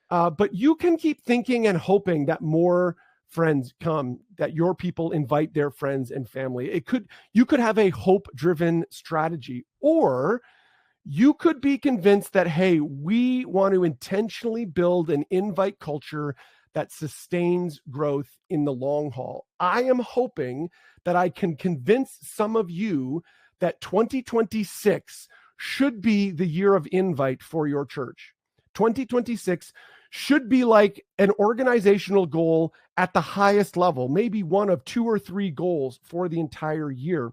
A: but you can keep thinking and hoping that more friends come, that your people invite their friends and family. You could have a hope-driven strategy, or you could be convinced that, hey, we want to intentionally build an invite culture that sustains growth in the long haul. I am hoping that I can convince some of you that 2026 should be the year of invite for your church. 2026 should be like an organizational goal at the highest level, maybe one of 2 or 3 goals for the entire year.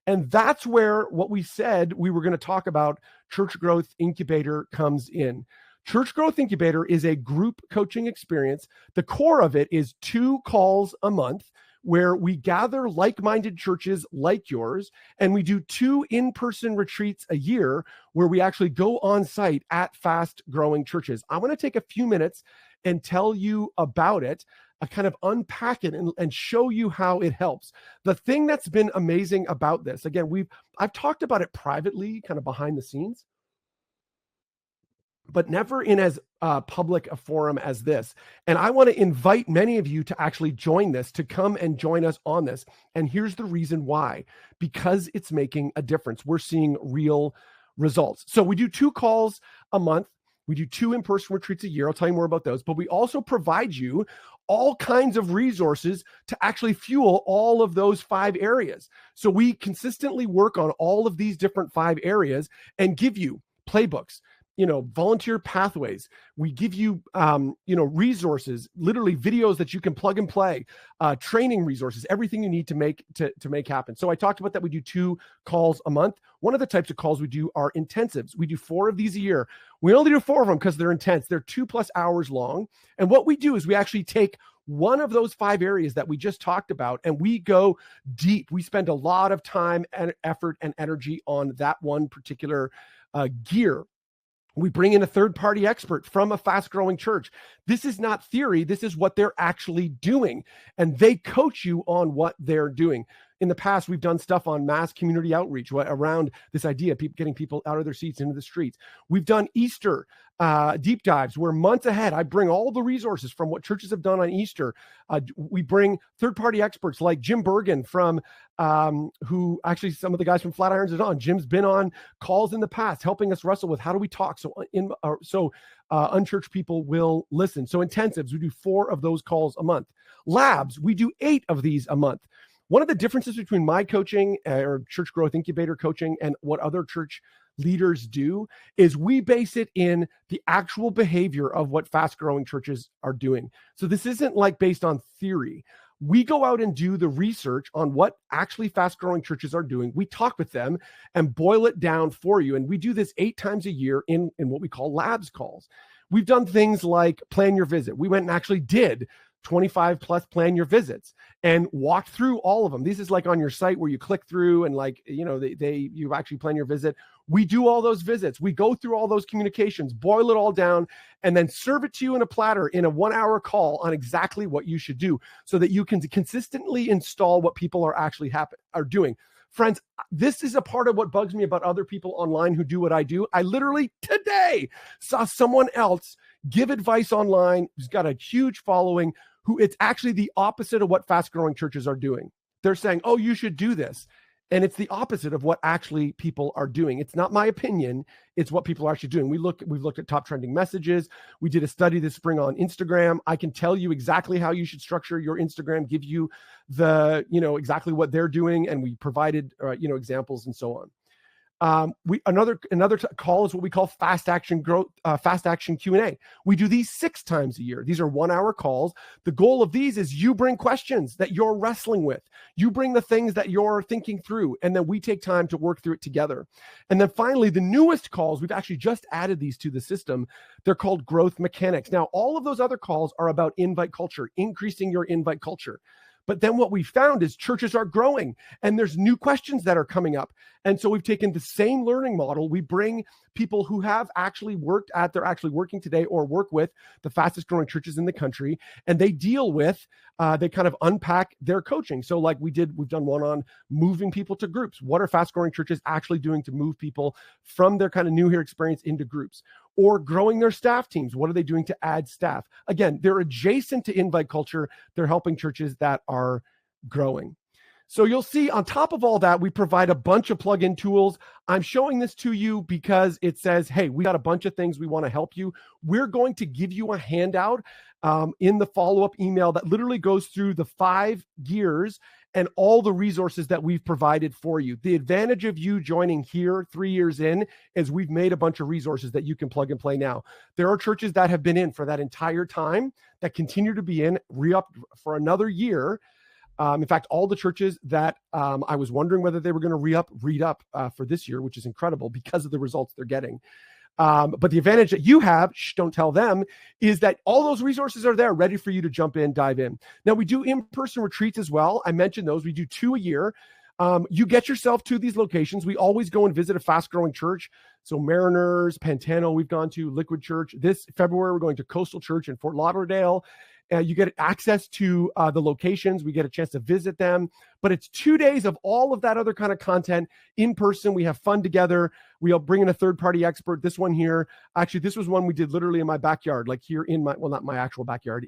A: And that's where what we said we were going to talk about, Church Growth Incubator, comes in. Church Growth Incubator is a group coaching experience. The core of it is 2 calls a month where we gather like-minded churches like yours, and we do 2 in-person retreats a year where we actually go on site at fast-growing churches. I want to take a few minutes and tell you about it, kind of unpack it and show you how it helps. The thing that's been amazing about this, again, I've talked about it privately, kind of behind the scenes. but never in as public a forum as this. And I want to invite many of you to actually join this, to come and join us on this. And here's the reason why: because it's making a difference. We're seeing real results. So we do 2 calls a month. We do 2 in-person retreats a year. I'll tell you more about those, but we also provide you all kinds of resources to actually fuel all of those 5 areas. So we consistently work on all of these different 5 areas and give you playbooks, volunteer pathways. We give you, resources, literally videos that you can plug and play, training resources, everything you need to make happen. So I talked about that. We do 2 calls a month. One of the types of calls we do are intensives. We do 4 of these a year. We only do 4 of them because they're intense. They're 2+ hours long. And what we do is we actually take one of those 5 areas that we just talked about, and we go deep. We spend a lot of time and effort and energy on that one particular gear. We bring in a third-party expert from a fast-growing church. This is not theory. This is what they're actually doing. And they coach you on what they're doing. In the past, we've done stuff on mass community outreach around this idea of getting people out of their seats into the streets. We've done Easter deep dives where months ahead, I bring all the resources from what churches have done on Easter. We bring third-party experts like Jim Bergen from who actually some of the guys from Flatirons is on. Jim's been on calls in the past, helping us wrestle with how do we talk so unchurched people will listen. So intensives, we do 4 of those calls a month. Labs, we do 8 of these a month. One of the differences between my coaching or Church Growth Incubator coaching and what other church leaders do is we base it in the actual behavior of what fast-growing churches are doing. So this isn't like based on theory. We go out and do the research on what actually fast-growing churches are doing. We talk with them and boil it down for you. And we do this 8 times a year in what we call labs calls. We've done things like plan your visit. We went and actually did 25 plus plan your visits and walked through all of them. This is like on your site where you click through and you actually plan your visit. We do all those visits. We go through all those communications, boil it all down, and then serve it to you in a platter in a 1-hour call on exactly what you should do so that you can consistently install what people are actually are doing. Friends, this is a part of what bugs me about other people online who do what I do. I literally today saw someone else give advice online who's got a huge following, who it's actually the opposite of what fast-growing churches are doing. They're saying, oh, you should do this. And it's the opposite of what actually people are doing. It's not my opinion. It's what people are actually doing. We've looked at top trending messages. We did a study this spring on Instagram. I can tell you exactly how you should structure your Instagram, give you exactly what they're doing. And we provided, examples and so on. Another call is what we call fast action Q&A. We do these 6 times a year. These are 1-hour calls. The goal of these is you bring questions that you're wrestling with. You bring the things that you're thinking through, and then we take time to work through it together. And then finally, the newest calls, we've actually just added these to the system. They're called growth mechanics. Now, all of those other calls are about invite culture, increasing your invite culture. But then what we found is churches are growing and there's new questions that are coming up. And so we've taken the same learning model. We bring people who have actually they're actually working today or work with the fastest growing churches in the country, and they deal with, they kind of unpack their coaching. So like we've done one on moving people to groups. What are fast growing churches actually doing to move people from their kind of new here experience into groups? Or growing their staff teams. What are they doing to add staff? Again, they're adjacent to invite culture. They're helping churches that are growing. So you'll see on top of all that, we provide a bunch of plug-in tools. I'm showing this to you because it says, hey, we got a bunch of things we want to help you. We're going to give you a handout in the follow-up email that literally goes through the 5 gears and all the resources that we've provided for you. The advantage of you joining here 3 years in is we've made a bunch of resources that you can plug and play now. There are churches that have been in for that entire time that continue to be in, re-up for another year. In fact, all the churches that I was wondering whether they were going to re-up for this year, which is incredible because of the results they're getting. But the advantage that you have, don't tell them, is that all those resources are there ready for you to jump in, dive in. Now, we do in-person retreats as well. I mentioned those. We do 2 a year. You get yourself to these locations. We always go and visit a fast-growing church. So Mariners, Pantano, we've gone to Liquid Church. This February, we're going to Coastal Church in Fort Lauderdale. You get access to the locations. We get a chance to visit them. But it's 2 days of all of that other kind of content in person. We have fun together. We'll bring in a third-party expert. This one here, actually, this was one we did literally in my backyard, like here in my, well, not my actual backyard,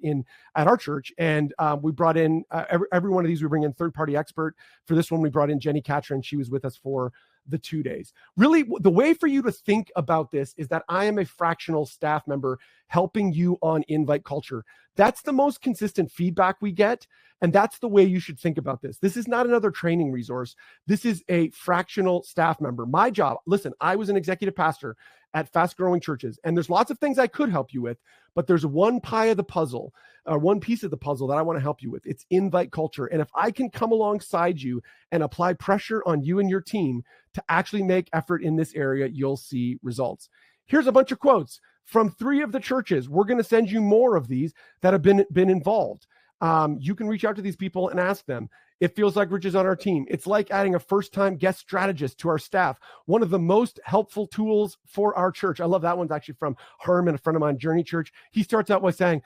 A: at our church. And we brought in, every one of these, we bring in third-party expert. For this one, we brought in Jenny Catron. She was with us for the 2 days. Really, the way for you to think about this is that I am a fractional staff member helping you on invite culture. That's the most consistent feedback we get. And that's the way you should think about this. This is not another training resource. This is a fractional staff member. My job, listen, I was an executive pastor at fast growing churches, and there's lots of things I could help you with, but there's one pie of the puzzle, one piece of the puzzle that I want to help you with. It's invite culture. And if I can come alongside you and apply pressure on you and your team to actually make effort in this area, you'll see results. Here's a bunch of quotes from 3 of the churches. We're going to send you more of these that have been involved. You can reach out to these people and ask them. It feels like Rich is on our team. It's like adding a first-time guest strategist to our staff. One of the most helpful tools for our church. I love that one's actually from Herm and a friend of mine, Journey Church. He starts out by saying,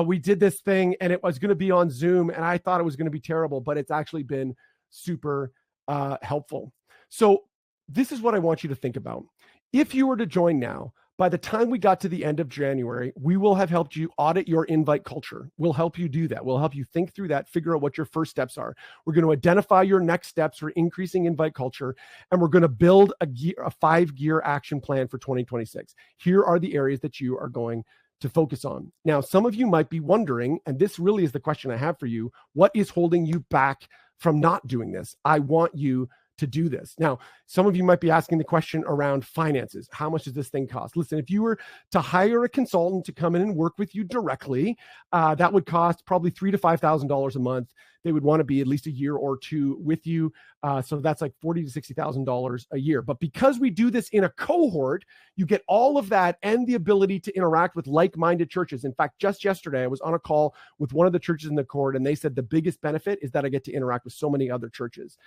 A: we did this thing and it was going to be on Zoom and I thought it was going to be terrible, but it's actually been super helpful. So this is what I want you to think about. If you were to join now, by the time we got to the end of January, we will have helped you audit your invite culture. We'll help you do that. We'll help you think through that, figure out what your first steps are. We're going to identify your next steps for increasing invite culture, and we're going to build a 5-gear action plan for 2026. Here are the areas that you are going to focus on. Now, some of you might be wondering, and this really is the question I have for you, what is holding you back from not doing this? I want you to do this. Now, some of you might be asking the question around finances. How much does this thing cost? Listen, if you were to hire a consultant to come in and work with you directly, that would cost probably $3,000 to $5,000 a month. They would want to be at least a year or two with you. So that's like $40,000 to $60,000 a year. But because we do this in a cohort, you get all of that and the ability to interact with like-minded churches. In fact, just yesterday, I was on a call with one of the churches in the cohort, and they said the biggest benefit is that I get to interact with so many other churches.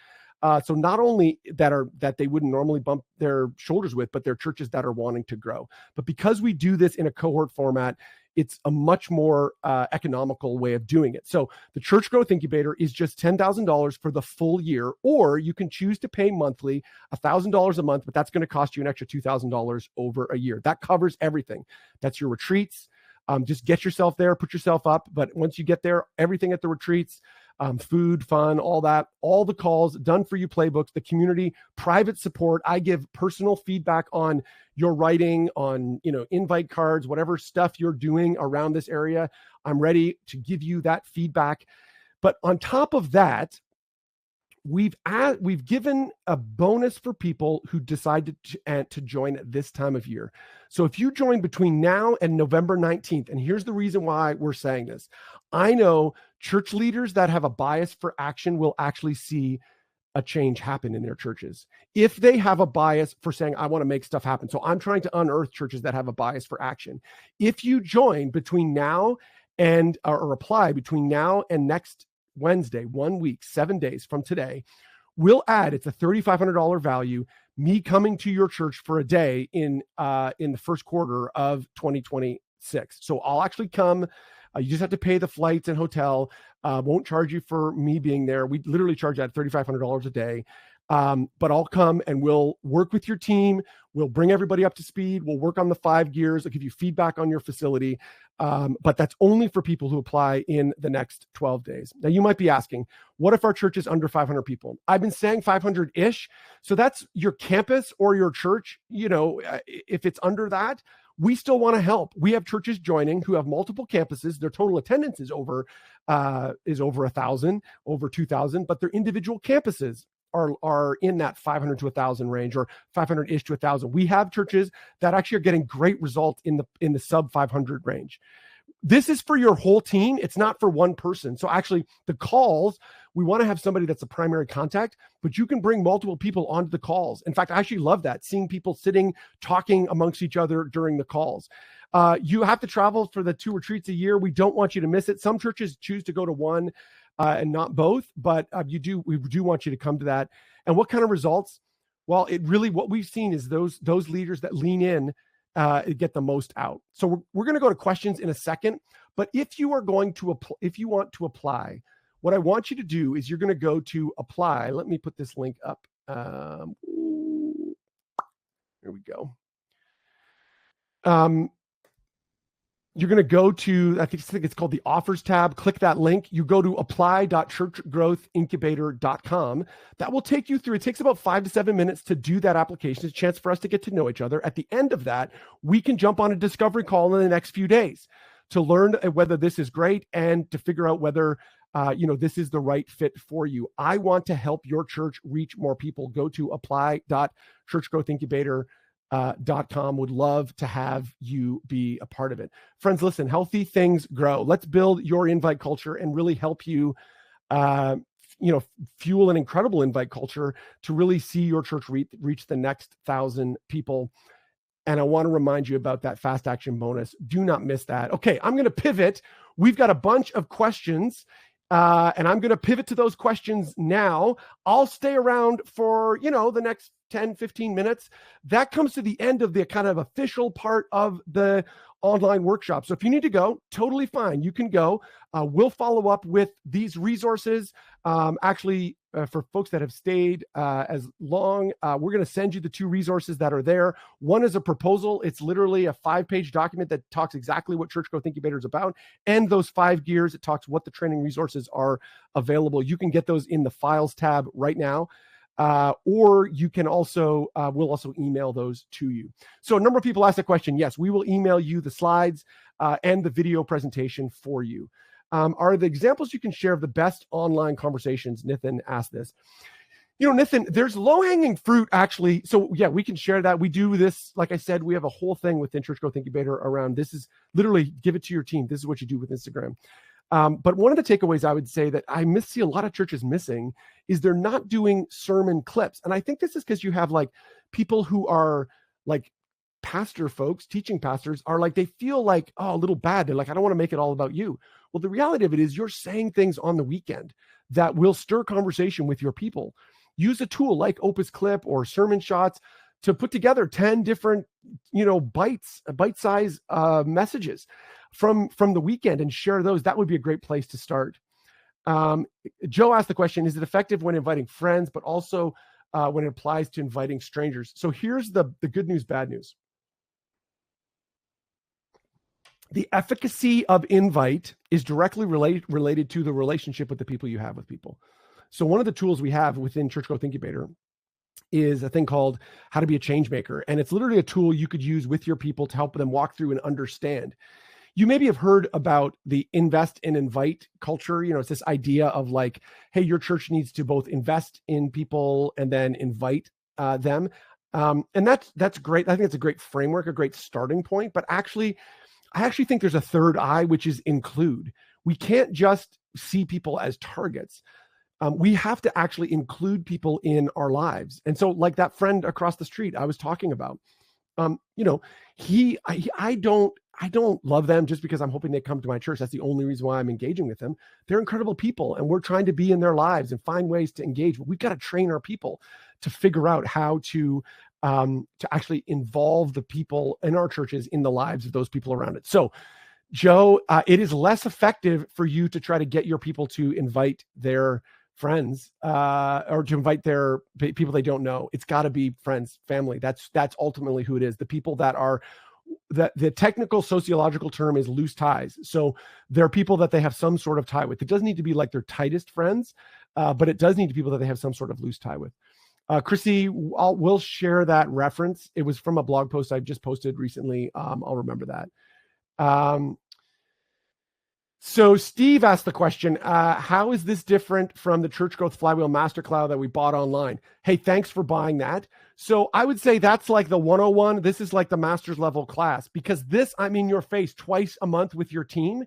A: So not only that they wouldn't normally bump their shoulders with, but they're churches that are wanting to grow. But because we do this in a cohort format, it's a much more economical way of doing it. So the Church Growth Incubator is just $10,000 for the full year, or you can choose to pay monthly, $1,000 a month, but that's going to cost you an extra $2,000 over a year. That covers everything. That's your retreats. Just get yourself there, put yourself up. But once you get there, everything at the retreats, food, fun, all that, all the calls, done for you playbooks, the community, private support. I give personal feedback on your writing, on, invite cards, whatever stuff you're doing around this area. I'm ready to give you that feedback. But on top of that, we've given a bonus for people who decided to join at this time of year. So if you join between now and November 19th, and here's the reason why we're saying this. I know church leaders that have a bias for action will actually see a change happen in their churches. If they have a bias for saying, I want to make stuff happen. So I'm trying to unearth churches that have a bias for action. If you join between now and, or apply between now and next Wednesday, 1 week, 7 days from today, we'll add, it's a $3,500 value, me coming to your church for a day in the first quarter of 2026. So I'll actually come. You just have to pay the flights and hotel. Won't charge you for me being there. We literally charge that $3,500 a day. But I'll come and we'll work with your team. We'll bring everybody up to speed. We'll work on the 5 gears. I'll give you feedback on your facility. But that's only for people who apply in the next 12 days. Now, you might be asking, what if our church is under 500 people? I've been saying 500-ish. So that's your campus or your church. If it's under that, we still want to help. We have churches joining who have multiple campuses. Their total attendance is over 1,000, over 2,000, but their individual campuses are in that 500 to 1,000 range, or 500-ish to 1,000. We have churches that actually are getting great results in the sub 500 range. This is for your whole team. It's not for one person. So actually the calls, we want to have somebody that's a primary contact, but you can bring multiple people onto the calls. In fact, I actually love that, seeing people sitting, talking amongst each other during the calls. You have to travel for the 2 retreats a year. We don't want you to miss it. Some churches choose to go to one and not both, but we do want you to come to that. And what kind of results? Well, what we've seen is those leaders that lean in get the most out. So we're going to go to questions in a second. But if you are going to if you want to apply, what I want you to do is you're going to go to apply. Let me put this link up. Here we go. You're going to go to, I think it's called the offers tab. Click that link. You go to apply.churchgrowthincubator.com. That will take you through. It takes about 5 to 7 minutes to do that application. It's a chance for us to get to know each other. At the end of that, we can jump on a discovery call in the next few days to learn whether this is great and to figure out whether this is the right fit for you. I want to help your church reach more people. Go to apply.churchgrowthincubator.com. Would love to have you be a part of it. Friends, listen, healthy things grow. Let's build your invite culture and really help you, fuel an incredible invite culture to really see your church reach the next 1,000 people. And I want to remind you about that fast action bonus. Do not miss that. Okay, I'm going to pivot. We've got a bunch of questions. And I'm going to pivot to those questions now. I'll stay around for, the next 10, 15 minutes. That comes to the end of the kind of official part of the online workshop. So if you need to go, totally fine. You can go. We'll follow up with these resources. For folks that have stayed as long, we're going to send you the 2 resources that are there. One is a proposal. It's literally a 5-page document that talks exactly what Church Growth Incubator is about. And those 5 gears, it talks what the training resources are available. You can get those in the files tab right now. Or you can also, we'll also email those to you. So a number of people asked the question. Yes, we will email you the slides and the video presentation for you. Are the examples you can share of the best online conversations? Nathan asked this. Nathan, there's low-hanging fruit, actually. So yeah, we can share that. We do this, like I said, we have a whole thing within Church Growth Incubator around this is literally give it to your team. This is what you do with Instagram. But one of the takeaways I would say that I see a lot of churches missing is they're not doing sermon clips. And I think this is because you have like people who are like pastor folks, teaching pastors are like, they feel like, a little bad. They're like, I don't want to make it all about you. Well, the reality of it is you're saying things on the weekend that will stir conversation with your people. Use a tool like Opus Clip or Sermon Shots to put together 10 different, bite-sized messages from the weekend and share those. That would be a great place to start. Joe asked the question, is it effective when inviting friends, but also when it applies to inviting strangers? So here's the good news, bad news. The efficacy of invite is directly related to the relationship with the people you have with people. So one of the tools we have within Church Growth Incubator is a thing called How to Be a Change Maker. And it's literally a tool you could use with your people to help them walk through and understand. You maybe have heard about the invest and invite culture. It's this idea of like, hey, your church needs to both invest in people and then invite them. And that's great. I think it's a great framework, a great starting point. But I actually think there's a third eye, which is include. We can't just see people as targets. We have to actually include people in our lives. And so like that friend across the street I was talking about, I don't love them just because I'm hoping they come to my church. That's the only reason why I'm engaging with them. They're incredible people and we're trying to be in their lives and find ways to engage. But we've got to train our people to figure out how to actually involve the people in our churches in the lives of those people around it. So Joe, it is less effective for you to try to get your people to invite their friends or to invite their people they don't know. It's got to be friends, family. That's ultimately who it is. The people that are the technical sociological term is loose ties. So they're people that they have some sort of tie with. It doesn't need to be like their tightest friends, but it does need to be people that they have some sort of loose tie with. Chrissy, we'll share that reference. It was from a blog post I've just posted recently. I'll remember that. So Steve asked the question, how is this different from the Church Growth Flywheel Masterclass that we bought online? Hey, thanks for buying that. So I would say that's like the 101. This is like the master's level class because this, I'm in your face twice a month with your team.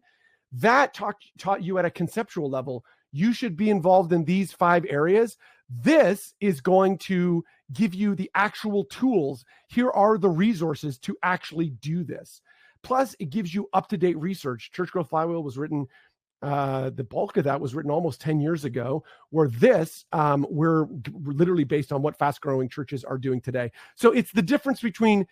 A: That taught you at a conceptual level. You should be involved in these 5 areas. This is going to give you the actual tools. Here are the resources to actually do this. Plus, it gives you up-to-date research. Church Growth Flywheel was written, the bulk of that was written almost 10 years ago, where this, we're literally based on what fast-growing churches are doing today. So it's the difference between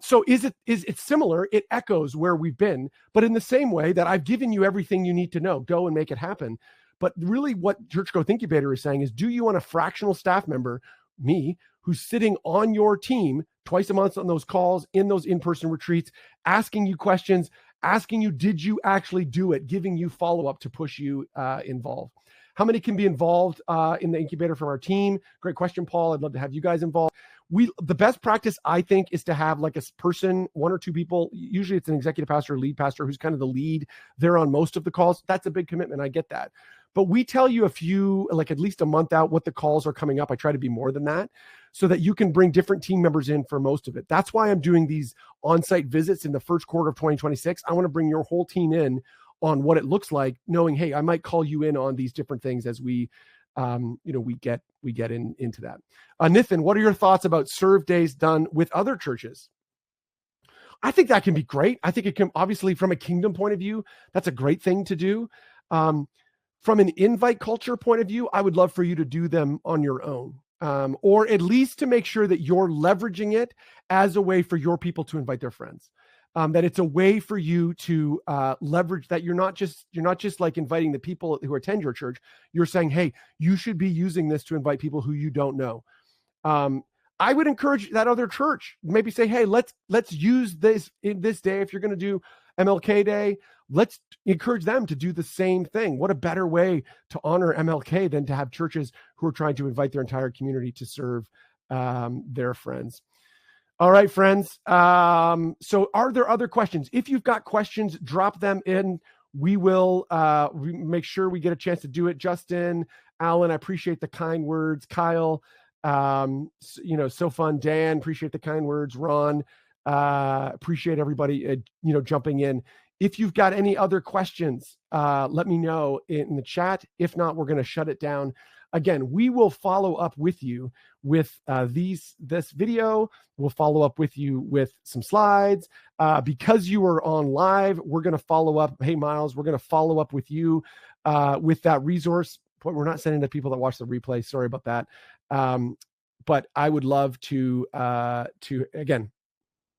A: So is it similar? It echoes where we've been, but in the same way that I've given you everything you need to know, go and make it happen. But really what Church Growth Incubator is saying is, do you want a fractional staff member, me, who's sitting on your team twice a month on those calls, in those in-person retreats, asking you questions, asking you, did you actually do it, giving you follow-up to push you involved? How many can be involved in the incubator from our team? Great question, Paul. I'd love to have you guys involved. The best practice, I think, is to have like a person, one or two people. Usually it's an executive pastor or lead pastor who's kind of the lead. They're on most of the calls. That's a big commitment. I get that. But we tell you a few, like at least a month out, what the calls are coming up. I try to be more than that so that you can bring different team members in for most of it. That's why I'm doing these on-site visits in the first quarter of 2026. I want to bring your whole team in on what it looks like, knowing, hey, I might call you in on these different things as we get into that. Nathan, what are your thoughts about serve days done with other churches? I think that can be great. I think it can, obviously, from a kingdom point of view, that's a great thing to do. From an invite culture point of view, I would love for you to do them on your own, or at least to make sure that you're leveraging it as a way for your people to invite their friends. That it's a way for you to leverage that. You're not just like inviting the people who attend your church. You're saying, hey, you should be using this to invite people who you don't know. I would encourage that other church, maybe say, hey, let's use this in this day. If you're going to do MLK Day, let's encourage them to do the same thing. What a better way to honor MLK than to have churches who are trying to invite their entire community to serve their friends. All right, friends. So are there other questions? If you've got questions, drop them in. We will make sure we get a chance to do it. Justin, Alan, I appreciate the kind words. Kyle, so fun. Dan, appreciate the kind words. Ron, appreciate everybody, jumping in. If you've got any other questions, let me know in the chat. If not, we're going to shut it down. Again, we will follow up with you with this video. We'll follow up with you with some slides. Because you are on live, we're going to follow up. Hey, Miles, we're going to follow up with you with that resource. But we're not sending to people that watch the replay. Sorry about that. But I would love to again,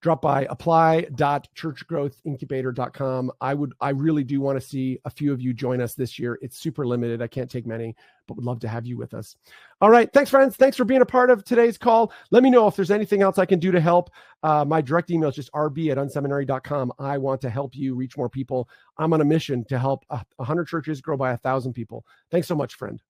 A: drop by apply.churchgrowthincubator.com. I really do want to see a few of you join us this year. It's super limited. I can't take many, but would love to have you with us. All right. Thanks, friends. Thanks for being a part of today's call. Let me know if there's anything else I can do to help. My direct email is just rb@unseminary.com. I want to help you reach more people. I'm on a mission to help 100 churches grow by 1,000 people. Thanks so much, friend.